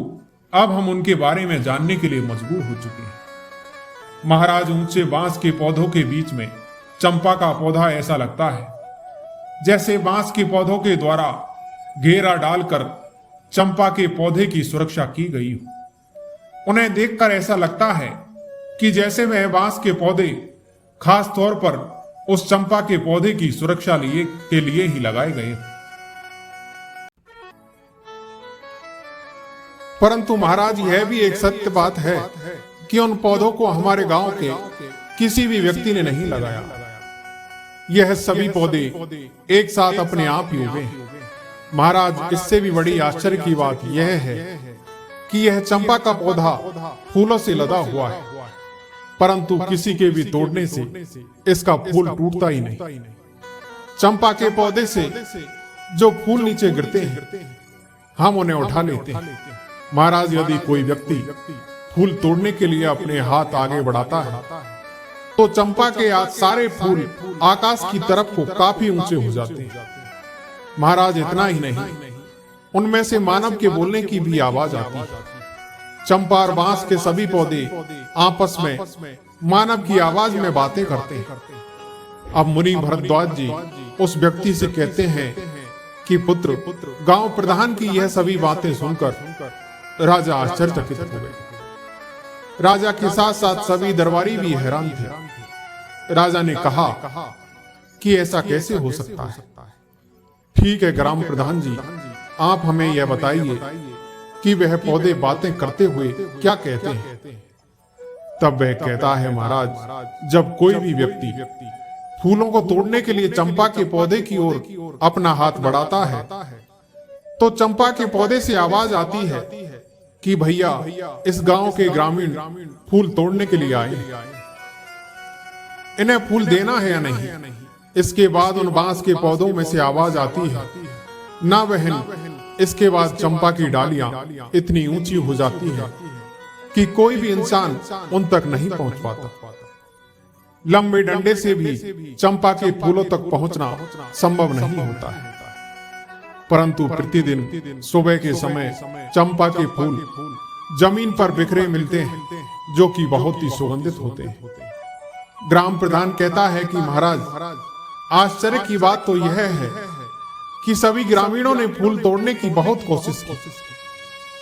अब हम उनके बारे में जानने के लिए मजबूर हो चुके हैं। महाराज, ऊंचे बांस के पौधों के बीच में चंपा का पौधा ऐसा लगता है जैसे बांस के पौधों के द्वारा घेरा डालकर चंपा के पौधे की सुरक्षा की गई हो। उन्हें देखकर ऐसा लगता है कि जैसे वह बांस के पौधे खास तौर पर उस चंपा के पौधे की सुरक्षा के लिए ही लगाए गए। परंतु महाराज, यह भी एक सत्य बात है कि उन पौधों को हमारे गांव के किसी भी व्यक्ति ने नहीं लगाया। यह सभी पौधे एक साथ अपने आप ही उगे। महाराज, इससे भी बड़ी आश्चर्य की बात यह है कि यह चंपा का पौधा फूलों से लदा हुआ है, परंतु किसी के भी तोड़ने से इसका फूल टूटता ही नहीं। चंपा के पौधे से जो फूल नीचे गिरते हैं, हम उन्हें उठा लेते हैं। महाराज, यदि कोई व्यक्ति फूल तोड़ने के लिए अपने हाथ आगे बढ़ाता है, तो चंपा के सारे फूल आकाश की तरफ को काफी ऊंचे हो जाते हैं। महाराज, इतना ही नहीं, उनमें से मानव के बोलने की भी आवाज आती है। चंपा और बांस के सभी पौधे आपस में मानव की आवाज में बातें करते हैं। अब मुनि भरद्वाज जी उस व्यक्ति से कहते हैं कि पुत्र, गांव प्रधान की यह सभी बातें सुनकर राजा आश्चर्यचकित हो गए। राजा के साथ साथ सभी दरबारी भी हैरान थे। राजा ने कहा कि ऐसा कैसे हो सकता है। ठीक है ग्राम प्रधान जी, आप हमें यह बताइए कि वह पौधे बातें करते हुए क्या कहते हैं। तब वह कहता है, महाराज, जब कोई भी व्यक्ति फूलों को तोड़ने के लिए चंपा के पौधे की ओर अपना हाथ बढ़ाता है, तो चंपा के पौधे से आवाज आती है कि भैया, इस गांव के ग्रामीण फूल तोड़ने के लिए आए, इन्हें फूल देना है या नहीं। इसके बाद उन बांस के पौधों में से आवाज आती है, ना बहन। इसके बाद चंपा की डालियां इतनी ऊंची हो जाती है कि कोई भी इंसान उन तक नहीं पहुंच पाता। लंबे डंडे से भी चंपा के फूलों तक पहुंचना संभव नहीं होता है। परंतु प्रतिदिन सुबह के समय चंपा के फूल जमीन पर बिखरे मिलते हैं, जो कि बहुत ही सुगंधित होते हैं। ग्राम प्रधान कहता है कि महाराज, आश्चर्य की बात तो यह है कि सभी ग्रामीणों ने फूल तोड़ने की बहुत कोशिश की,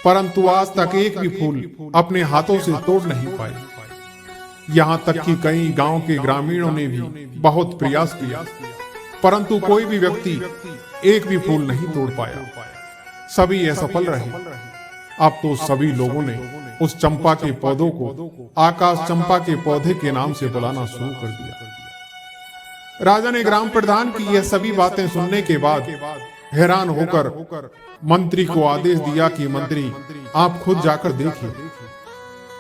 परंतु आज तक एक भी फूल अपने हाथों से तोड़ नहीं पाए। यहाँ तक कि कई गांव के ग्रामीणों ने भी बहुत प्रयास किया, परंतु कोई भी व्यक्ति एक भी फूल नहीं तोड़ पाया। सभी असफल रहे। अब तो सभी लोगों ने उस चंपा के पौधों को आकाश चंपा के पौधे के नाम से बुलाना शुरू कर दिया। राजा ने ग्राम प्रधान की यह सभी बातें सुनने के बाद हैरान होकर मंत्री को आदेश दिया कि मंत्री, आप खुद जाकर देखिए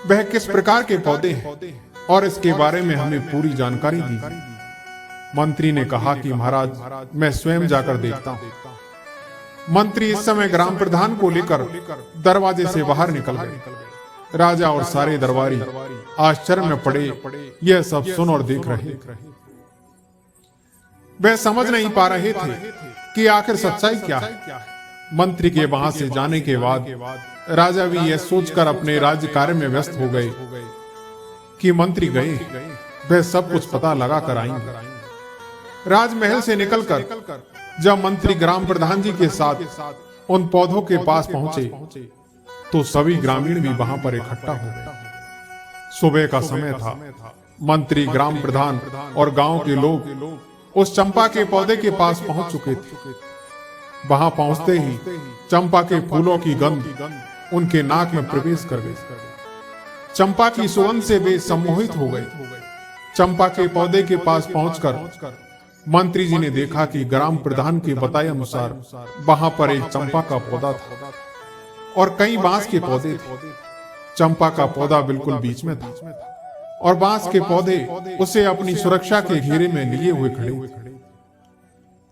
वह किस प्रकार के पौधे हैं और इसके बारे में हमें पूरी जानकारी दीजिए। मंत्री ने कहा कि महाराज, मैं स्वयं जाकर देखता हूं। मंत्री इस समय ग्राम प्रधान को लेकर दरवाजे से बाहर निकल गए। राजा और सारे दरबारी आश्चर्य में पड़े यह सब सुन और देख रहे। वे समझ नहीं पा रहे थे कि आखिर सच्चाई क्या है। मंत्री के वहां से जाने के बाद राजा भी यह सोचकर अपने राज्य कार्य में व्यस्त हो गए कि मंत्री गए, वह सब कुछ पता लगा कर आएंगे। राजमहल से निकलकर जब मंत्री ग्राम प्रधान जी के साथ उन पौधों के पास पहुंचे तो सभी ग्रामीण भी वहां पर इकट्ठा हो गए। सुबह का समय था। मंत्री, ग्राम प्रधान और गांव के लोग उस चंपा के पौधे के पास पहुंच चुके थे। वहां पहुंचते ही चंपा के फूलों की गंध उनके नाक में प्रवेश कर गई। चंपा की सुगंध से वे सम्मोहित हो गए। चंपा के पौधे के पास पहुंचकर मंत्री जी ने देखा कि ग्राम प्रधान के बताए अनुसार वहां पर एक चंपा का पौधा था और कई बांस के पौधे थे। चंपा का पौधा बिल्कुल बीच में था और बांस के पौधे उसे अपनी सुरक्षा के घेरे में लिए हुए खड़े थे।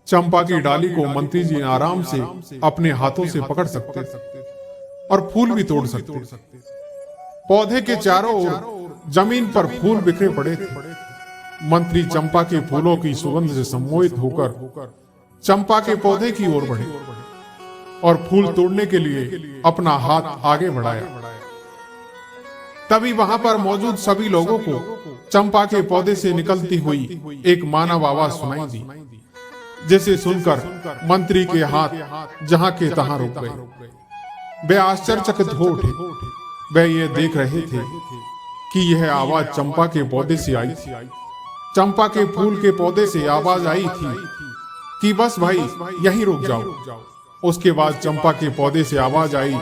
चंपा की डाली को मंत्री जी आराम से अपने हाथों से पकड़ सकते और फूल भी तोड़ सकते। पौधे के चारों ओर जमीन पर फूल बिखरे पड़े थे। मंत्री चंपा के फूलों की सुगंध से सम्मोहित होकर चंपा के पौधे की ओर बढ़े और फूल तोड़ने के लिए अपना हाथ आगे बढ़ाया। तभी वहां पर मौजूद सभी लोगों को चंपा के पौधे से निकलती हुई एक मानव आवाज सुनाई दी, जिसे सुनकर मंत्री के हाथ जहां के तहां रुक गए। वे आश्चर्यचकित हो उठे। वे ये देख रहे थे कि यह आवाज चंपा के पौधे से आई थी। चंपा के फूल के पौधे से आवाज आई थी कि बस भाई यहीं रुक जाओ। उसके बाद चंपा के पौधे से आवाज आई,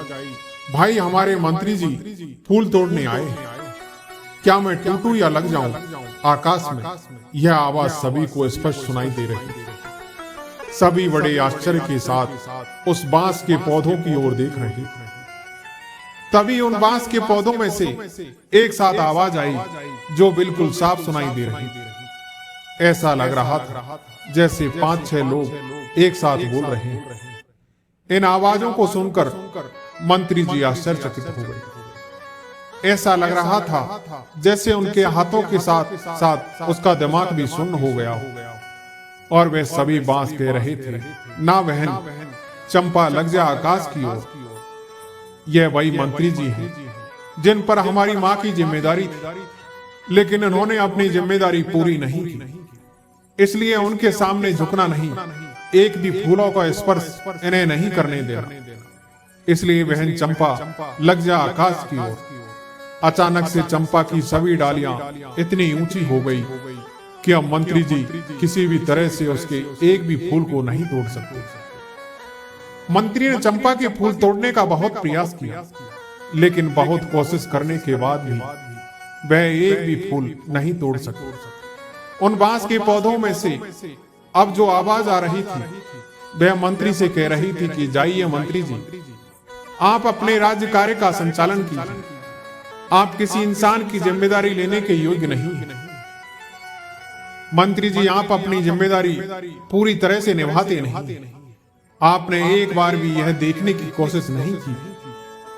भाई हमारे मंत्री जी फूल तोड़ने आए हैं, क्या मैं टूटूं या लग जाऊं आकाश में। यह आवाज सभी को स्पष्ट सुनाई दे रही। सभी बड़े आश्चर्य के साथ उस बांस के पौधों की ओर देख रहे। तभी उन बांस के पौधों में से एक साथ आवाज आई जो बिल्कुल साफ सुनाई दे रही। ऐसा लग रहा था जैसे 5-6 लोग एक साथ बोल रहे हैं। इन आवाजों को सुनकर मंत्री जी आश्चर्यचकित हो गए। ऐसा लग रहा था जैसे उनके हाथों के साथ साथ उसका दिमाग भी सुन्न हो गया हो। और वे सभी बांस कह रहे थे, ना बहन, चंपा लग जा आकाश की ओर। यह वही मंत्री जी हैं जिन पर हमारी माँ की जिम्मेदारी थी, लेकिन उन्होंने अपनी जिम्मेदारी पूरी नहीं की, इसलिए उनके सामने झुकना नहीं, एक भी फूलों का स्पर्श इन्हें नहीं करने देना। इसलिए बहन चंपा लग जा आकाश की ओर। अचानक से चंपा की सभी डालियां इतनी ऊंची हो गई कि अब मंत्री जी किसी भी तरह से उसके एक भी फूल को नहीं तोड़ सकते। मंत्री ने चंपा के फूल तोड़ने का बहुत प्रयास किया, लेकिन बहुत कोशिश करने के बाद भी वह एक भी फूल नहीं तोड़ सके। उन बांस के पौधों में से अब जो आवाज आ रही थी वह मंत्री से कह रही थी कि जाइए मंत्री जी, आप अपने राज्य कार्य का संचालन कीजिए। आप किसी इंसान की जिम्मेदारी लेने के योग्य नहीं है। मंत्री जी, आप अपनी जिम्मेदारी पूरी तरह से निभाते नहीं। आपने एक बार भी यह देखने की कोशिश नहीं की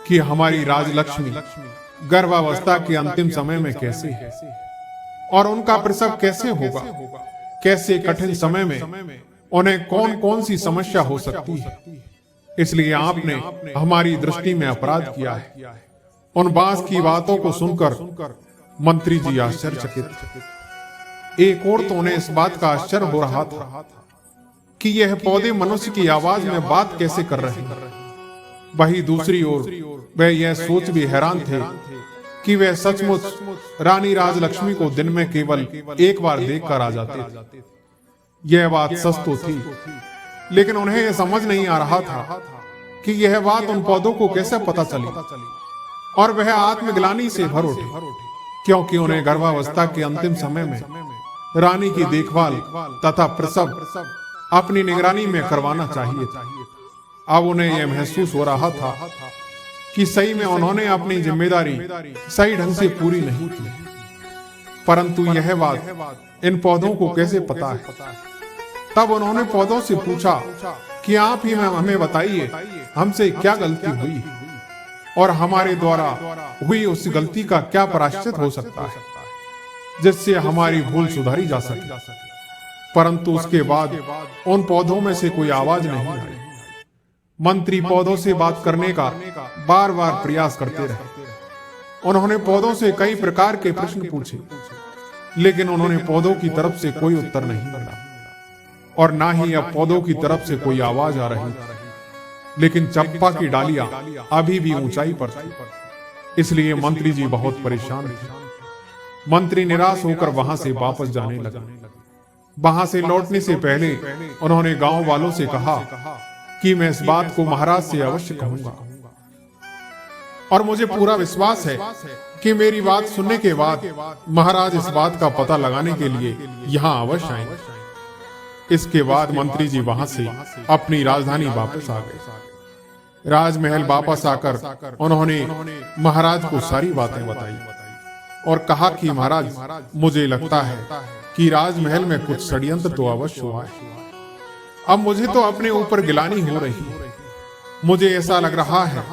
कि हमारी राजलक्ष्मी गर्भावस्था के अंतिम समय में कैसे है और उनका प्रसव कैसे होगा, कैसे कठिन समय में उन्हें कौन कौन सी समस्या हो सकती है। इसलिए आपने हमारी दृष्टि में अपराध किया है। उन बांस की बातों को सुनकर मंत्री जी आश्चर्यचकित। एक और तो उन्हें इस बात का आश्चर्य हो रहा था कि यह पौधे मनुष्य की आवाज में बात कैसे कर रहे हैं। वही दूसरी ओर वह यह सोच भी हैरान थे कि वह सचमुच रानी राजलक्ष्मी को दिन में केवल एक बार देखकर आ जाते थे। यह बात सच तो थी, लेकिन उन्हें यह समझ नहीं आ रहा था कि यह बात उन पौधों को कैसे पता चली। और वह आत्मग्लानि से भर उठे, क्योंकि उन्हें गर्भावस्था के अंतिम समय में रानी की देखभाल तथा प्रसव अपनी निगरानी में करवाना चाहिए था। अब उन्हें यह महसूस हो रहा था कि सही में उन्होंने अपनी जिम्मेदारी सही ढंग से पूरी नहीं की। परंतु यह बात इन पौधों को कैसे पता है? तब उन्होंने पौधों से पूछा कि आप ही हमें बताइए, हमसे क्या गलती हुई और हमारे द्वारा हुई उस गलती का क्या प्रायश्चित हो सकता है, जिससे हमारी भूल सुधारी जा सके। परंतु उसके बाद उन पौधों में से कोई आवाज नहीं आई। मंत्री पौधों से बात करने का बार बार प्रयास करते रहे। उन्होंने पौधों से कई प्रकार के प्रश्न पूछे, लेकिन उन्होंने पौधों की तरफ से कोई उत्तर नहीं मिला, और ना ही अब पौधों की तरफ से कोई आवाज आ रही थी। लेकिन चंपा की डालियां अभी भी ऊंचाई पर थी, इसलिए मंत्री जी बहुत परेशान थे। मंत्री निराश होकर वहां से वापस जाने लगे। वहां से लौटने से पहले उन्होंने गांव वालों से कहा कि मैं इस बात को महाराज से अवश्य कहूंगा, और मुझे पूरा विश्वास है कि मेरी बात सुनने के बाद महाराज इस बात का पता लगाने के लिए यहाँ अवश्य आएंगे। इसके बाद मंत्री जी वहां से अपनी राजधानी वापस आ गए। राजमहल वापस आकर उन्होंने महाराज को सारी बातें बताई और कहा कि महाराज, मुझे लगता है कि राजमहल में कुछ षड्यंत्र तो अवश्य हुआ है। अब मुझे तो अपने ऊपर गिलानी हो रही है। मुझे ऐसा लग रहा है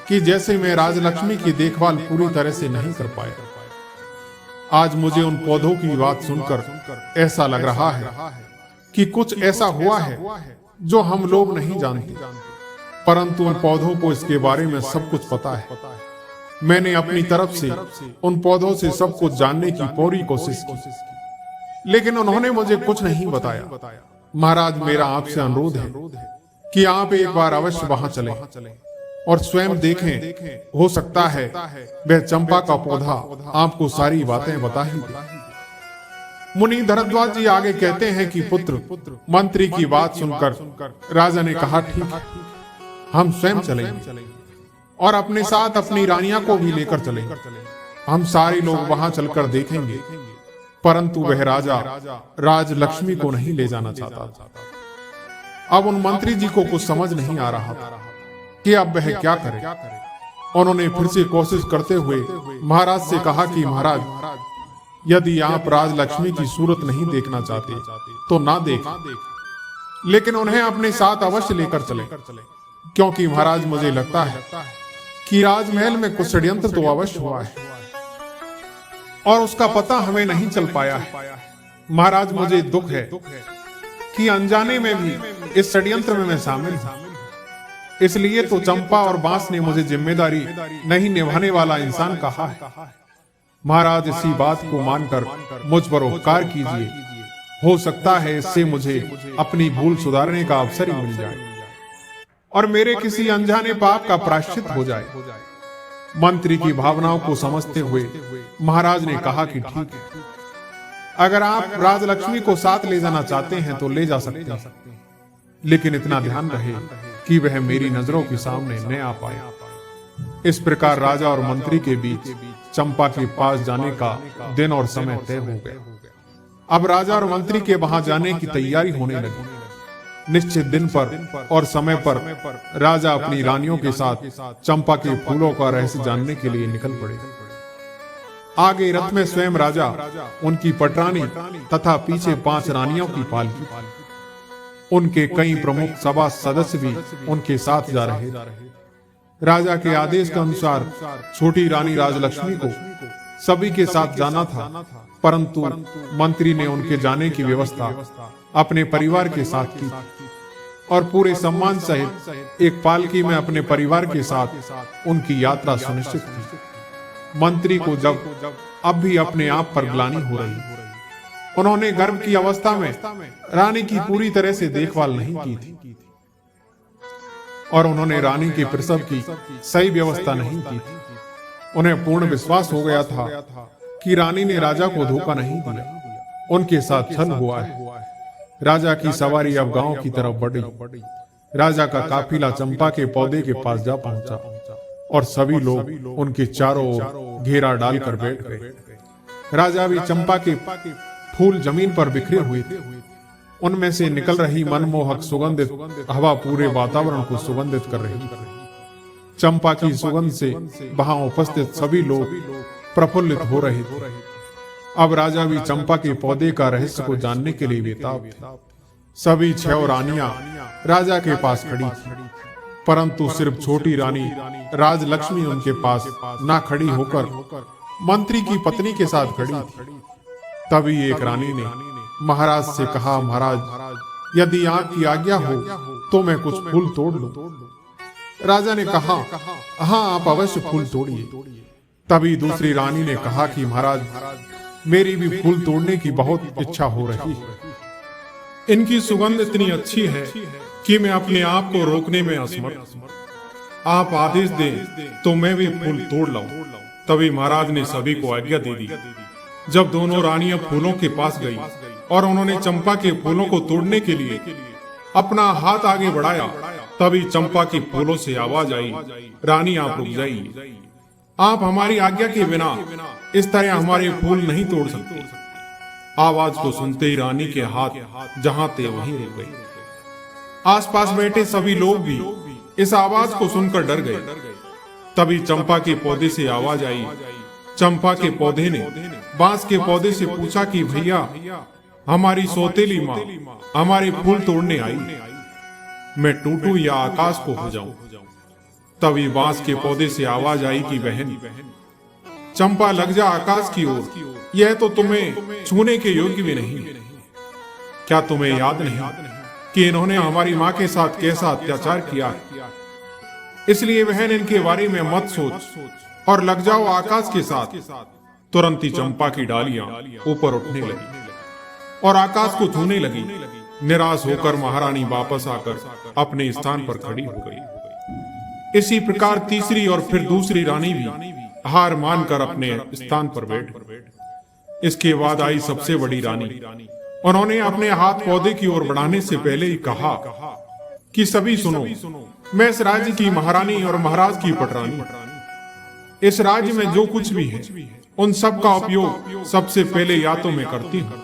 कि जैसे मैं राजलक्ष्मी की देखभाल पूरी तरह से नहीं कर पाया। आज मुझे उन पौधों की बात सुनकर ऐसा लग रहा है कि कुछ ऐसा हुआ है जो हम लोग नहीं जानते, परंतु उन पौधों को इसके बारे में सब कुछ पता है। मैंने अपनी तरफ से उन पौधों से सब कुछ जानने की पूरी कोशिश की, लेकिन उन्होंने मुझे कुछ नहीं बताया। महाराज, मेरा आपसे अनुरोध है कि आप एक बार अवश्य वहां चलें और स्वयं देखें। हो सकता है वह चंपा का पौधा आपको सारी बातें बता ही दे। मुनि भरद्वाज जी आगे कहते हैं कि पुत्र, मंत्री की बात सुनकर राजा ने कहा, ठीक है, हम स्वयं चलेंगे और अपने साथ अपनी रानियां को भी लेकर चलेंगे। हम सारे लोग वहां चलकर देखेंगे। परंतु वह राजा राजलक्ष्मी को नहीं ले जाना चाहता था। अब उन मंत्री जी को कुछ समझ नहीं आ रहा था कि अब वह क्या करे। उन्होंने फिर से कोशिश करते हुए महाराज से कहा कि महाराज, यदि आप राजलक्ष्मी की सूरत नहीं देखना चाहते तो ना देखें, लेकिन उन्हें अपने साथ अवश्य लेकर चलें, क्योंकि महाराज मुझे लगता है कि राजमहल में कुछ षड्यंत्र तो अवश्य हुआ है और उसका पता हमें नहीं चल पाया है। महाराज, मुझे दुख है कि अनजाने में भी इस षड्यंत्र में मैं शामिल हूं। इसलिए तो चंपा और बांस ने मुझे जिम्मेदारी नहीं निभाने वाला इंसान कहा है। महाराज, इसी बात को मानकर मुझ पर उपकार कीजिए। हो सकता है इससे मुझे अपनी भूल सुधारने का अवसर ही मिल जाए और मेरे किसी अनजाने पाप का प्रायश्चित हो जाए। मंत्री की भावनाओं को समझते हुए महाराज ने कहा कि ठीक है, अगर आप राजलक्ष्मी को साथ ले जाना चाहते हैं तो ले जा सकते हैं, लेकिन इतना ध्यान रहे कि वह मेरी नजरों के सामने न आ पाए। इस प्रकार राजा और मंत्री के बीच चंपा के पास जाने का दिन और समय तय हो गया। अब राजा और मंत्री के वहां जाने की तैयारी होने लगी। निश्चित दिन पर और समय पर राजा अपनी रानियों के साथ चंपा के फूलों का रहस्य जानने के लिए निकल पड़े। आगे रथ में स्वयं राजा, उनकी पटरानी तथा पीछे 5 रानियों की पालकी। उनके कई प्रमुख सभा सदस्य भी उनके साथ जा रहे थे। राजा के आदेश के अनुसार छोटी रानी राजलक्ष्मी को सभी के साथ जाना था, परंतु मंत्री ने उनके जाने की व्यवस्था अपने परिवार के साथ की और पूरे सम्मान सहित एक पालकी में अपने परिवार के साथ उनकी यात्रा सुनिश्चित की। मंत्री को जब अब भी अपने आप पर ग्लानि हो रही, उन्होंने गर्भ की अवस्था में रानी की पूरी तरह से देखभाल नहीं की थी और उन्होंने रानी के प्रसव की सही व्यवस्था नहीं की थी। उन्हें पूर्ण विश्वास हो गया था कि रानी ने राजा को धोखा नहीं दिया, उनके साथ छल हुआ है। राजा की सवारी अब गांव की तरफ बढ़ी। राजा का काफिला चंपा के पौधे के पास जा पहुंचा और सभी लोग उनके चारों ओर घेरा डालकर बैठ गए। राजा भी चंपा के फूल जमीन पर बिखरे हुए थे। उनमें से निकल रही मनमोहक सुगंधित हवा पूरे वातावरण को सुगंधित कर रही थी। चंपा की सुगंध से वहां उपस्थित सभी लोग प्रफुल्लित हो रहे थे। अब राजा भी चंपा के पौधे का रहस्य को जानने के लिए बेताब थे। सभी 6 रानियां राजा के पास खड़ी थी, परंतु सिर्फ छोटी रानी राजलक्ष्मी उनके पास ना खड़ी होकर मंत्री की पत्नी के साथ खड़ी थी। तभी एक रानी ने महाराज से कहा, महाराज यदि आपकी आज्ञा हो तो मैं कुछ फूल तोड़ लूं। राजा ने कहा, हाँ आप अवश्य फूल तोड़िए। तभी दूसरी रानी ने कहा कि महाराज मेरी भी फूल तोड़ने की बहुत इच्छा हो रही है। इनकी सुगंध इतनी अच्छी है कि मैं अपने आप को रोकने में असमर्थ। आप आदेश दें तो मैं भी फूल तोड़ लाऊं। तभी महाराज ने सभी को आज्ञा दे दी। जब दोनों रानियां फूलों के पास गई और उन्होंने चंपा के फूलों को तोड़ने के लिए अपना हाथ आगे बढ़ाया, तभी चंपा के फूलों से आवाज आई, रानी आप रुक जाइए, आप हमारी आज्ञा के बिना इस तरह हमारे फूल नहीं तोड़ सकते। आवाज को सुनते ही रानी के हाथ जहां थे वहीं रुक गए। आसपास बैठे सभी लोग भी इस आवाज को सुनकर डर गए। तभी चंपा के पौधे से आवाज आई। चंपा के पौधे ने बांस के पौधे से पूछा कि भैया हमारी सौतेली माँ हमारे फूल तोड़ने आई, मैं टूटूं या आकाश को हो जाऊं। तभी बांस के पौधे से आवाज आई कि बहन चंपा लग जा आकाश की ओर, यह तो तुम्हें छूने के योग्य भी नहीं। क्या तुम्हें याद नहीं कि इन्होंने हमारी माँ के साथ कैसा अत्याचार किया? इसलिए बहन इनके बारे में मत सोच और लग जाओ आकाश के साथ। तुरंत ही चंपा की डालियां ऊपर उठने लगी और आकाश को छूने लगी। निराश होकर महारानी वापस आकर अपने स्थान पर खड़ी हो गई। इसी प्रकार तीसरी और फिर दूसरी रानी भी हार मानकर अपने स्थान पर बैठ गई। इसके बाद आई सबसे बड़ी रानी। उन्होंने अपने हाथ पौधे की ओर बढ़ाने से पहले ही कहा कि सभी सुनो, मैं इस राज्य की महारानी और महाराज की पटरानी। इस राज्य में जो कुछ भी है उन सब का उपयोग सबसे पहले या तो मैं करती हूँ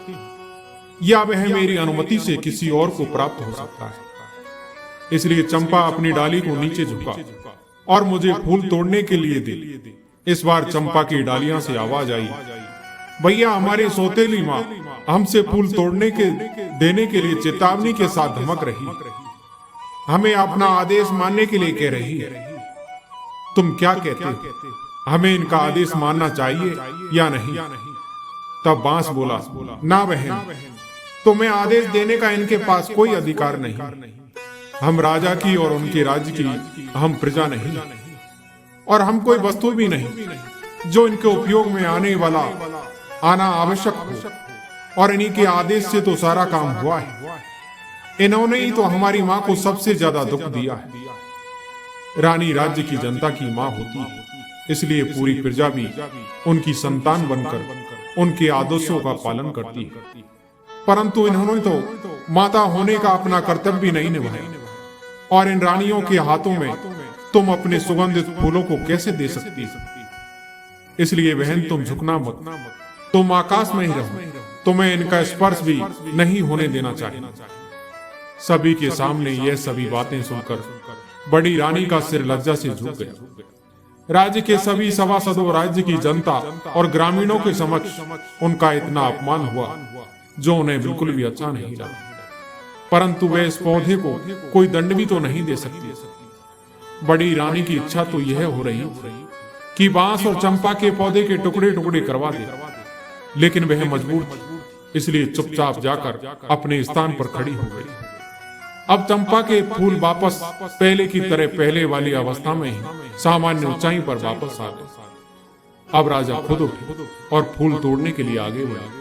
या वह मेरी अनुमति से किसी और को प्राप्त हो सकता है। इसलिए चंपा अपनी डाली को नीचे झुका और मुझे फूल तोड़ने के लिए दे। इस बार चंपा की डालियां से आवाज आई, भैया हमारी सौतेली माँ हमसे फूल तोड़ने के देने के लिए चेतावनी के साथ धमक रही, हमें अपना आदेश मानने के लिए कह रही है। तुम क्या कहते हो, हमें इनका आदेश मानना चाहिए या नहीं? तब बांस बोला, ना बहन, तुम्हें आदेश देने का इनके पास कोई अधिकार नहीं। हम राजा की और उनके राज्य की हम प्रजा नहीं और हम कोई वस्तु भी नहीं जो इनके उपयोग में आना आवश्यक हो। और इन्हीं के आदेश से तो सारा काम हुआ है। इन्होंने ही तो हमारी माँ को सबसे ज्यादा दुख दिया है। रानी राज्य की जनता की माँ होती है, इसलिए पूरी प्रजा भी उनकी संतान बनकर उनके आदर्शों का पालन करती है। परंतु इन्होंने तो माता होने का अपना कर्तव्य भी नहीं निभाया और इन रानियों के हाथों में तुम अपने सुगंधित फूलों को कैसे दे सकती हो? इसलिए बहन तुम झुकना मत, तुम आकाश में ही रहो, तुम्हें इनका स्पर्श भी नहीं होने देना चाहिए। सभी के सामने यह सभी बातें सुनकर बड़ी रानी का सिर लज्जा से झुक गया। राज्य के सभी सभासदों, राज्य की जनता और ग्रामीणों के समक्ष उनका इतना अपमान हुआ जो उन्हें बिल्कुल भी अच्छा नहीं लगा। परंतु वे इस पौधे को कोई दंड भी तो नहीं दे सकती। बड़ी रानी की इच्छा तो यह हो रही कि बांस और चंपा के पौधे के टुकड़े टुकड़े करवा दे, लेकिन वह मजबूर थी, इसलिए चुपचाप जाकर अपने स्थान पर खड़ी हो गई। अब चंपा के फूल वापस पहले की तरह पहले वाली अवस्था में ही सामान्य ऊंचाई पर वापस आ गए। अब राजा खुद उठे और फूल तोड़ने के लिए आगे बढ़े।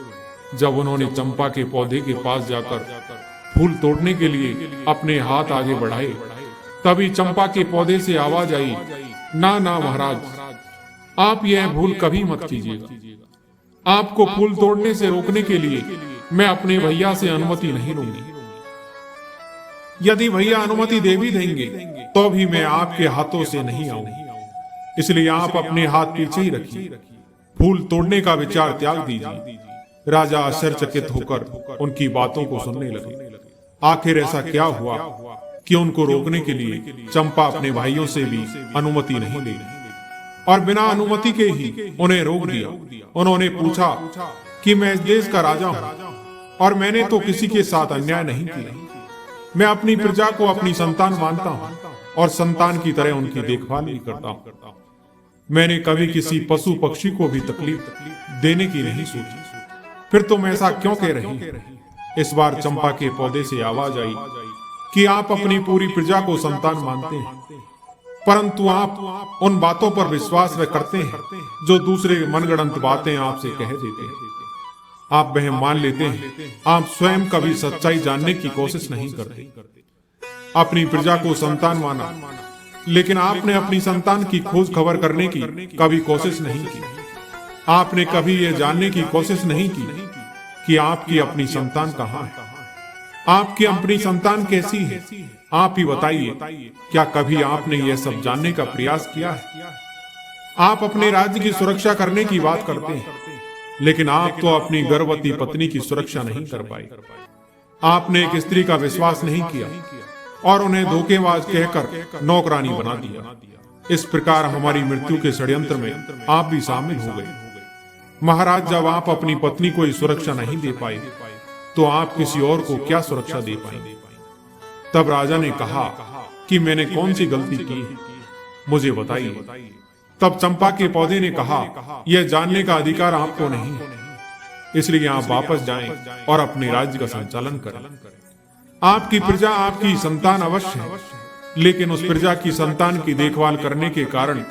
जब उन्होंने चंपा के पौधे के पास जाकर फूल तोड़ने के लिए अपने हाथ आगे बढ़ाए, तभी चंपा के पौधे से आवाज आई, ना ना महाराज, आप यह भूल कभी मत कीजिएगा। आपको फूल तोड़ने से रोकने के लिए मैं अपने भैया से अनुमति नहीं लूंगी। यदि भैया अनुमति दे भी देंगे तो भी मैं आपके हाथों से नहीं आऊंगी। इसलिए आप अपने हाथ पीछे ही रखिए, फूल तोड़ने का विचार त्याग दीजिए। राजा आश्चर्यचकित होकर उनकी बातों को सुनने लगे। आखिर ऐसा क्या हुआ कि उनको रोकने के लिए चंपा अपने भाइयों से भी अनुमति नहीं ले रही और बिना अनुमति के ही उन्हें रोक दिया। उन्होंने पूछा कि मैं इस देश का राजा हूं और मैंने तो किसी के साथ अन्याय नहीं किया। मैं अपनी प्रजा को अपनी संतान मानता हूं और संतान की तरह उनकी देखभाल भी करता हूं। मैंने कभी किसी पशु पक्षी को भी तकलीफ देने की नहीं सोची। फिर तुम ऐसा क्यों कह रही हो? इस बार चंपा के पौधे से आवाज आई कि आप अपनी पूरी प्रजा को संतान मानते हैं, परंतु आप उन बातों पर विश्वास करते हैं जो दूसरे मनगढ़ंत बातें आपसे कह देते हैं। आप वह मान लेते हैं। आप स्वयं कभी सच्चाई जानने की कोशिश नहीं करते। अपनी प्रजा को संतान माना, लेकिन आपने अपनी संतान की खोज खबर करने की कभी कोशिश नहीं की। आपने कभी यह जानने की कोशिश नहीं की कि आपकी अपनी संतान कहाँ है, आपकी अपनी संतान कैसी है। आप ही बताइए, क्या कभी आपने यह सब जानने का प्रयास किया है? आप अपने राज्य की सुरक्षा करने की बात करते हैं, लेकिन आप तो अपनी गर्भवती पत्नी की सुरक्षा नहीं कर पाए। आपने एक स्त्री का विश्वास नहीं किया और उन्हें धोखेबाज कहकर नौकरानी बना दिया। इस प्रकार हमारी मृत्यु के षड्यंत्र में आप भी शामिल हो गए। महाराज, जब आप अपनी पत्नी को सुरक्षा नहीं दे पाए तो आप किसी और को क्या सुरक्षा दे पाएंगे? तब राजा ने कहा कि मैंने कौन सी गलती की है, मुझे बताइए। तब चंपा के पौधे ने कहा, यह जानने का अधिकार आपको नहीं है, इसलिए आप वापस जाएं और अपने राज्य का संचालन करें। आपकी प्रजा आपकी संतान अवश्य है, लेकिन उस प्रजा की संतान की देखभाल करने के कारण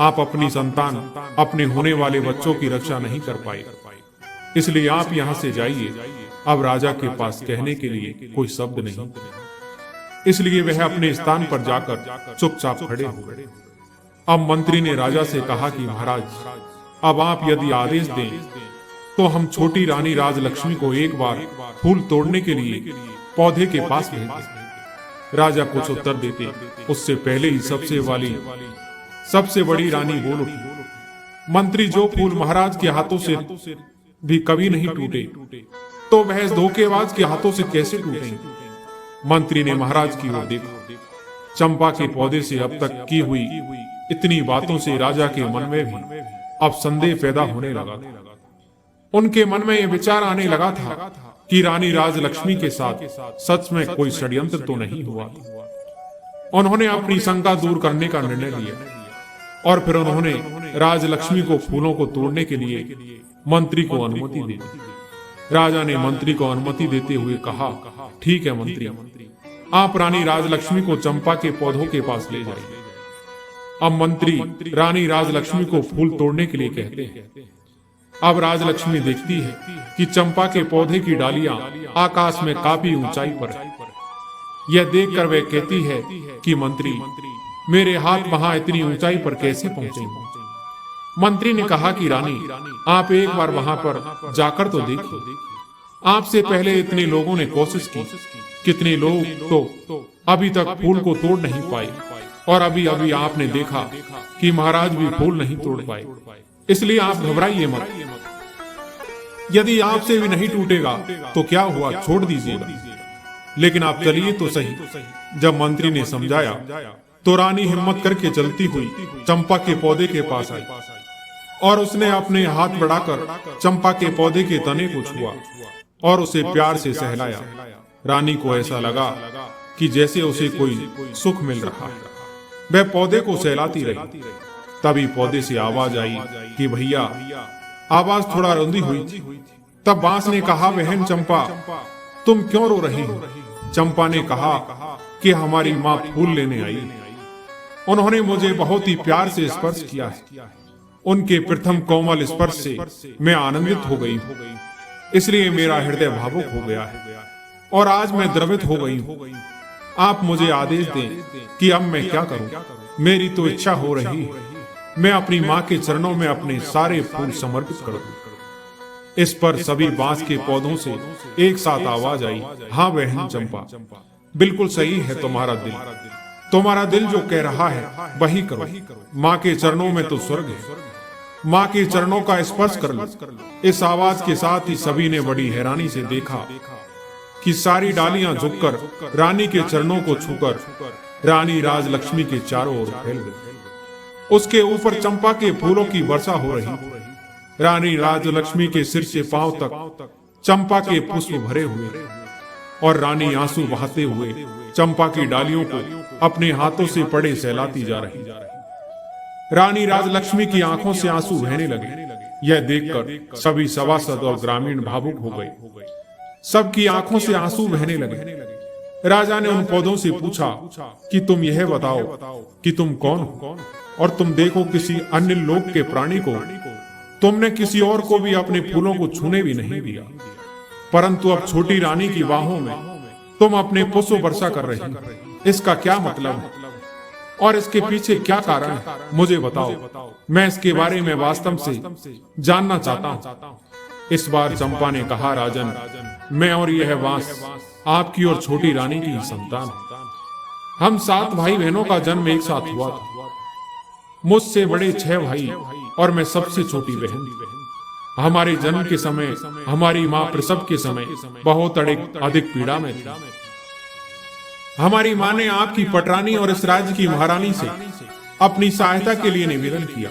आप अपनी संतान, अपने होने वाले बच्चों की रक्षा नहीं कर पाए। इसलिए आप यहाँ से जाइए। अब राजा के पास कहने के लिए कोई शब्द नहीं, इसलिए वह अपने स्थान पर जाकर चुपचाप खड़े हो गए। अब मंत्री ने राजा से कहा कि महाराज, अब आप यदि आदेश दें तो हम छोटी रानी राजलक्ष्मी को एक बार फूल तोड़ने के लिए पौधे के पास भेज दें। राजा कुछ उत्तर देते उससे पहले ही सबसे बड़ी रानी बोल उठी, मंत्री, जो फूल महाराज के हाथों से भी कभी नहीं टूटे तो वह इस धोखेबाज के हाथों से कैसे टूटेंगे? मंत्री ने महाराज की ओर देखा। चंपा के पौधे से अब तक की हुई इतनी बातों से राजा के मन में भी अब संदेह पैदा होने लगा था। उनके मन में यह विचार आने लगा था कि रानी राजलक्ष्मी के साथ सच में कोई षड्यंत्र तो नहीं हुआ। उन्होंने अपनी शंका दूर करने का निर्णय लिया और फिर उन्होंने राजलक्ष्मी को फूलों को तोड़ने के लिए मंत्री को अनुमति दे दी। राजा ने मंत्री को अनुमति देते हुए कहा, ठीक है मंत्री, आप रानी राजलक्ष्मी को चंपा के पौधों के पास ले जाइए। अब मंत्री रानी राजलक्ष्मी को फूल तोड़ने के लिए कहते हैं। अब राजलक्ष्मी देखती है कि चंपा के पौधे की डालियां आकाश में काफी ऊंचाई पर है। यह देखकर वह कहती है कि मंत्री, मेरे हाथ वहां इतनी ऊंचाई पर कैसे पहुंचेंगे? मंत्री ने कहा कि रानी, आप एक बार वहां पर जाकर तो देखिए। आपसे पहले इतने लोगों ने कोशिश की, कितने लोग तो अभी तक फूल को तोड़ नहीं पाए, और अभी अभी आपने देखा कि महाराज भी फूल नहीं तोड़ पाए। इसलिए आप घबराइए मत। यदि आपसे भी नहीं टूटेगा तो क्या हुआ, छोड़ दीजिएगा, लेकिन आप चलिए तो सही। जब मंत्री ने समझाया तो रानी हिम्मत करके चलती हुई चंपा के पौधे के पास आई और उसने अपने हाथ बढ़ाकर चंपा के पौधे के तने को छुआ और उसे प्यार से सहलाया। रानी को ऐसा लगा कि जैसे उसे कोई सुख मिल रहा है। वह पौधे को सहलाती रही। तभी पौधे से आवाज आई कि भैया। आवाज थोड़ा रुंधी हुई थी। तब बांस ने कहा, बहन चंपा, तुम क्यों रो रही हो? चंपा ने कहा कि हमारी माँ फूल लेने आई। उन्होंने मुझे बहुत ही प्यार से स्पर्श किया है। उनके प्रथम कोमल स्पर्श से मैं आनंदित हो गई हूँ। इसलिए मेरा हृदय भावुक हो गया है और आज मैं द्रवित हो गई हूँ। आप मुझे आदेश दें कि अब मैं क्या करूं। मेरी तो इच्छा हो रही है मैं अपनी माँ के चरणों में अपने सारे फूल समर्पित कर दूं। इस पर सभी बांस के पौधों से एक साथ आवाज आई, हाँ बहन चंपा, बिल्कुल सही है तुम्हारा दिल जो कह रहा है वही करो। माँ के चरणों में तो स्वर्ग है, माँ के चरणों का स्पर्श कर लो। इस आवाज के साथ ही सभी ने बड़ी हैरानी से देखा कि सारी डालियां झुककर रानी के चरणों को छूकर रानी राजलक्ष्मी के चारों ओर फैल गई। उसके ऊपर चंपा के फूलों की वर्षा हो रही। रानी राजलक्ष्मी के सिर से पांव तक चंपा के पुष्प भरे हुए और रानी आंसू बहाते हुए चंपा की डालियों को अपने हाथों से पड़े सहलाती जा रही। रानी राजलक्ष्मी की आंखों से आंसू बहने लगे। यह देखकर सभी सभासद और ग्रामीण भावुक हो गए। सबकी आंखों से आंसू बहने लगे। राजा ने उन पौधों से पूछा कि तुम यह बताओ कि तुम कौन हो और तुम देखो किसी अन्य लोक के प्राणी को। तुमने किसी और को भी अपने फूलों को छूने भी नहीं दिया, परंतु अब छोटी रानी की बाहों में तुम अपने पुष्प वर्षा कर रही हो। इसका क्या मतलब है और इसके पीछे क्या कारण है, मुझे बताओ। मैं इसके बारे में वास्तव से जानना चाहता हूँ। इस बार चंपा ने कहा, राजन, मैं और यह बांस आपकी और छोटी रानी की संतान है। हम 7 भाई बहनों का जन्म एक साथ हुआ था। मुझसे बड़े 6 भाई और मैं सबसे छोटी बहन। हमारे जन्म के समय हमारी माँ प्रसव के समय बहुत अधिक पीड़ा में थी। हमारी माँ ने आपकी पटरानी और इस राज्य की महारानी से अपनी सहायता के लिए निवेदन किया,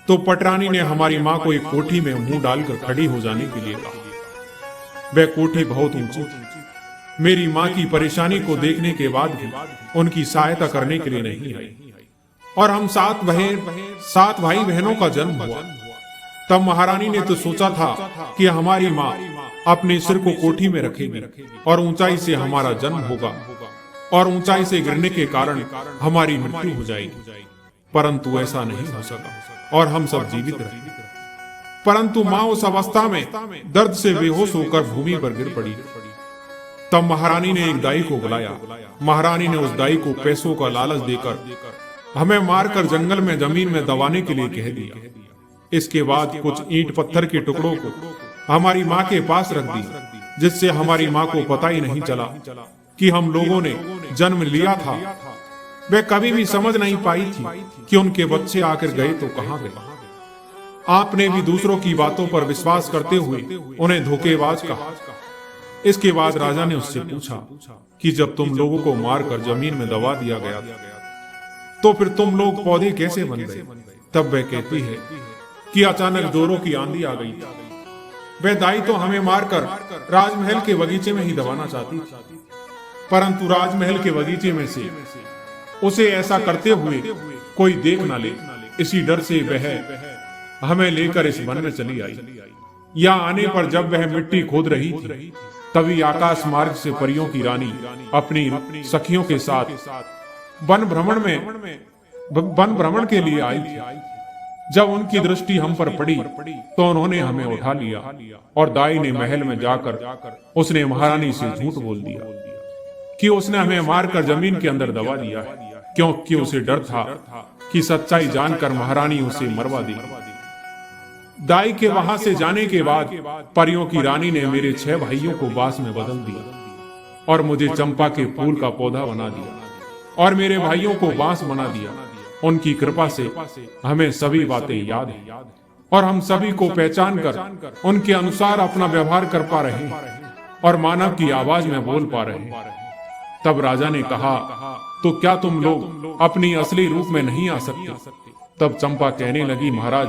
तो पटरानी ने हमारी माँ को एक कोठी में मुंह डालकर खड़ी हो जाने के लिए कहा। वह कोठी बहुत ऊंची थी। मेरी माँ की परेशानी को देखने के बाद भी उनकी सहायता करने के लिए नहीं आई और हम 7 भाई बहनों का जन्म हुआ। तब महारानी ने तो सोचा था कि हमारी माँ अपने सिर को कोठी में रखेगी और ऊंचाई से हमारा जन्म होगा और ऊंचाई से गिरने के कारण हमारी मृत्यु हो जाएगी, परंतु ऐसा नहीं हो सका और हम सब जीवित रहे। परंतु माँ उस अवस्था में दर्द से बेहोश होकर भूमि पर गिर पड़ी। तब महारानी ने एक दाई को बुलाया। महारानी ने उस दाई को पैसों का लालच देकर हमें मारकर जंगल में जमीन में दबाने के लिए कह दिया। इसके बाद कुछ ईंट पत्थर के टुकड़ों को हमारी माँ के पास रख दी, जिससे हमारी माँ को पता ही नहीं चला कि हम लोगों ने जन्म लिया था। वे कभी भी समझ नहीं पाई थी कि उनके बच्चे आकर गए तो कहां गए। आपने भी दूसरों की बातों पर विश्वास करते हुए उन्हें धोखेबाज कहा। इसके बाद राजा ने उससे पूछा कि जब तुम लोगों को मारकर जमीन में दबा दिया गया तो फिर तुम लोग पौधे कैसे बन गए। तब वह कहती है कि अचानक जोरों की आंधी आ गई। वह दाई तो हमें मारकर राजमहल के बगीचे में ही दबाना चाहती थी, परंतु राजमहल के बगीचे में से उसे ऐसा करते हुए कोई देख ना ले, इसी डर से वह हमें लेकर इस वन में चली आई। यहाँ आने पर जब वह मिट्टी खोद रही थी, तभी आकाश मार्ग से परियों की रानी अपनी सखियों के साथ वन भ्रमण के लिए आई थी। जब उनकी दृष्टि हम पर पड़ी तो उन्होंने हमें उठा लिया और दाई ने महल में जाकर उसने महारानी से झूठ बोल दिया कि उसने हमें मारकर जमीन के अंदर दबा दिया है, क्योंकि उसे डर था कि सच्चाई जानकर महारानी उसे मरवा देगी। दाई के वहां से जाने के बाद परियों की रानी ने मेरे 6 भाइयों को बांस में बदल दिया और मुझे चंपा के फूल का पौधा बना दिया और मेरे भाइयों को बांस बना दिया। उनकी कृपा से हमें सभी बातें याद हैं और हम सभी को पहचान कर उनके अनुसार अपना व्यवहार कर पा रहे हैं और मानव की आवाज में बोल पा रहे हैं। तब राजा ने कहा, तो क्या तुम लोग अपनी असली रूप में नहीं आ सकते। तब चंपा कहने लगी, महाराज,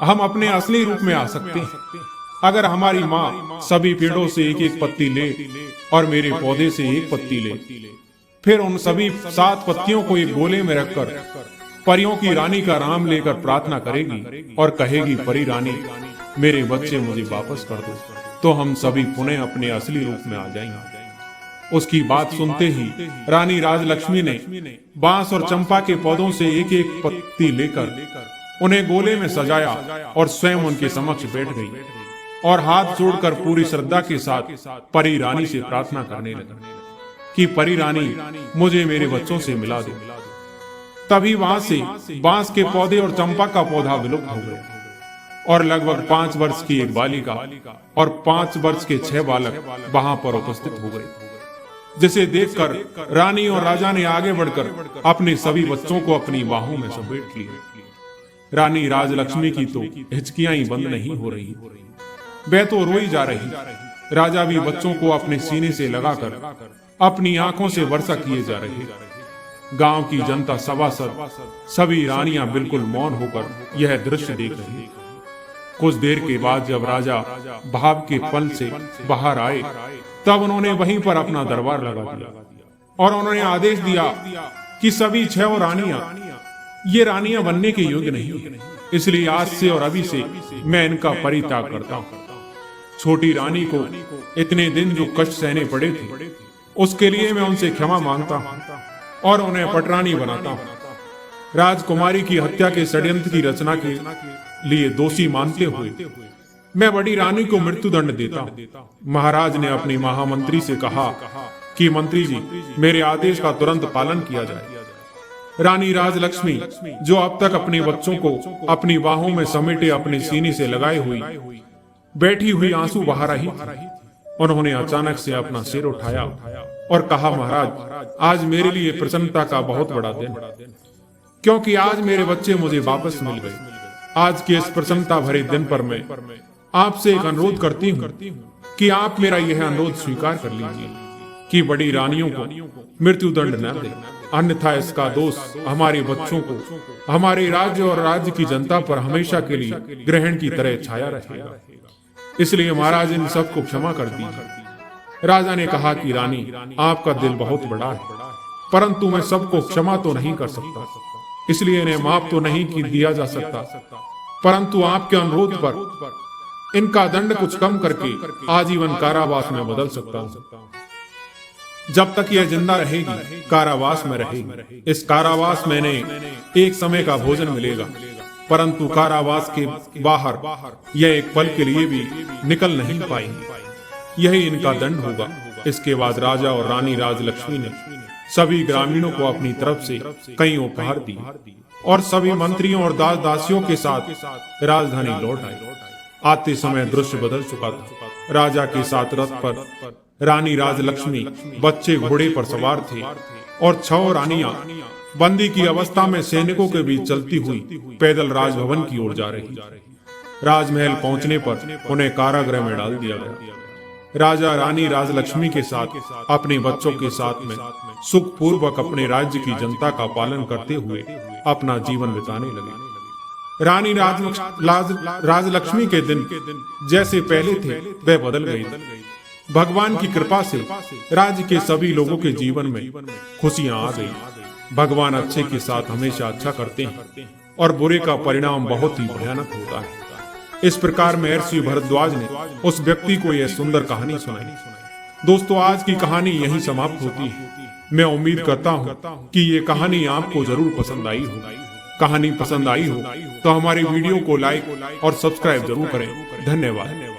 हम अपने असली रूप में आ सकते हैं अगर हमारी माँ सभी पेड़ों से एक एक पत्ती ले और मेरे पौधे से एक पत्ती ले, फिर उन सभी 7 पत्तियों को एक गोले में रखकर परियों की रानी का नाम लेकर प्रार्थना करेगी और कहेगी, परी रानी, मेरे बच्चे मुझे वापस कर दो, तो हम सभी पुनः अपने असली रूप में आ जाएंगे। उसकी बात सुनते ही रानी राजलक्ष्मी ने बांस और चंपा के पौधों से एक एक पत्ती लेकर उन्हें गोले में सजाया और स्वयं उनके समक्ष बैठ गई। और हाथ जोड़कर पूरी श्रद्धा के साथ परी रानी से प्रार्थना करने लगा कि परी रानी मुझे मेरे बच्चों से मिला दो। तभी वहां से बांस के पौधे और चंपा का पौधा विलुप्त हो गया और लगभग 5 वर्ष की एक बालिका और 5 वर्ष के 6 बालक वहां पर उपस्थित हो गए, जिसे देखकर रानी और राजा ने आगे बढ़कर अपने सभी बच्चों को अपनी बाहों में समेट लिया। रानी राजलक्ष्मी की तो हिचकियां ही बंद नहीं हो रही, वह तो रोई जा रही। राजा भी बच्चों को अपने सीने से लगाकर अपनी आंखों से वर्षा किए जा रहे। गांव की जनता सभासद सभी रानियां बिल्कुल मौन होकर यह दृश्य देख रही। कुछ देर के बाद जब राजा भाव के पल से बाहर आए, तब उन्होंने वहीं पर अपना दरबार लगा दिया और उन्होंने आदेश दिया कि सभी 6 रानियां ये रानियां बनने के योग्य नहीं है, इसलिए आज से और अभी से मैं इनका परित्याग करता हूं। छोटी रानी को इतने दिन जो कष्ट सहने पड़े थे, उसके लिए मैं उनसे क्षमा मांगता हूं और उन्हें पटरानी बनाता हूं। राजकुमारी की हत्या के षड्यंत्र की रचना के लिए दोषी मानते हुए मैं बड़ी रानी को मृत्युदंड देता हूं। महाराज ने अपने महामंत्री से कहा कि मंत्री जी, मेरे आदेश का तुरंत पालन किया जाए। रानी राजलक्ष्मी, जो अब तक अपने बच्चों को अपनी बाहों में समेटे अपने सीने से लगाए हुई बैठी हुई आंसू बहा रही थी, उन्होंने अचानक से अपना सिर उठाया और कहा, महाराज, आज मेरे लिए प्रसन्नता का बहुत बड़ा दिन, क्योंकि आज मेरे बच्चे मुझे वापस मिल गए। आज के इस प्रसन्नता भरे दिन पर मैं आपसे एक अनुरोध करती हूँ कि आप मेरा यह अनुरोध स्वीकार कर लीजिए कि बड़ी रानियों को मृत्युदंड न दें, अन्यथा इसका दोष हमारे बच्चों को, हमारे राज्य और राज्य की जनता पर हमेशा के लिए ग्रहण की तरह छाया रहेगा। इसलिए महाराज इन सबको क्षमा कर दीजिए। राजा ने कहा कि रानी, आपका दिल बहुत बड़ा है, परंतु मैं सबको क्षमा तो नहीं कर सकता, इसलिए इन्हें माफ तो नहीं दिया जा सकता, परंतु आपके अनुरोध पर इनका दंड कुछ कम करके आजीवन कारावास में बदल सकता हूँ। जब तक यह जिंदा रहेगी, कारावास में रहेगी। इस कारावास में इन्हें एक समय का भोजन मिलेगा, परंतु कारावास के बाहर यह एक पल के लिए भी निकल नहीं पाएंगे। यही इनका दंड होगा। इसके बाद राजा और रानी राजलक्ष्मी ने सभी ग्रामीणों को अपनी तरफ से कई उपहार दिए और सभी मंत्रियों और दास दासियों के साथ राजधानी लौट आए। आते समय दृश्य बदल चुका था। राजा के साथ रथ पर रानी राजलक्ष्मी बच्चे घोड़े पर सवार थे और 6 रानियां बंदी की अवस्था में सैनिकों के बीच चलती हुई पैदल राजभवन की ओर जा रही। राजमहल पहुंचने पर उन्हें कारागृह में डाल दिया गया। राजा रानी राजलक्ष्मी के साथ अपने बच्चों के साथ में सुख पूर्वक अपने राज्य की जनता का पालन करते हुए अपना जीवन बिताने लगे। रानी राजलक्ष्मी के दिन जैसे पहले थे वह बदल गई। भगवान की कृपा से राज्य के सभी लोगों के जीवन में खुशियां आ गई। भगवान अच्छे के साथ हमेशा अच्छा करते हैं और बुरे का परिणाम बहुत ही भयानक होता है। इस प्रकार महर्षि भरद्वाज ने उस व्यक्ति को यह सुंदर कहानी सुनाई। दोस्तों, आज की कहानी यहीं समाप्त होती है। मैं उम्मीद करता हूँ कि ये कहानी आपको जरूर पसंद आई हो। कहानी पसंद आई हो तो हमारे वीडियो को लाइक और सब्सक्राइब जरूर करें। धन्यवाद।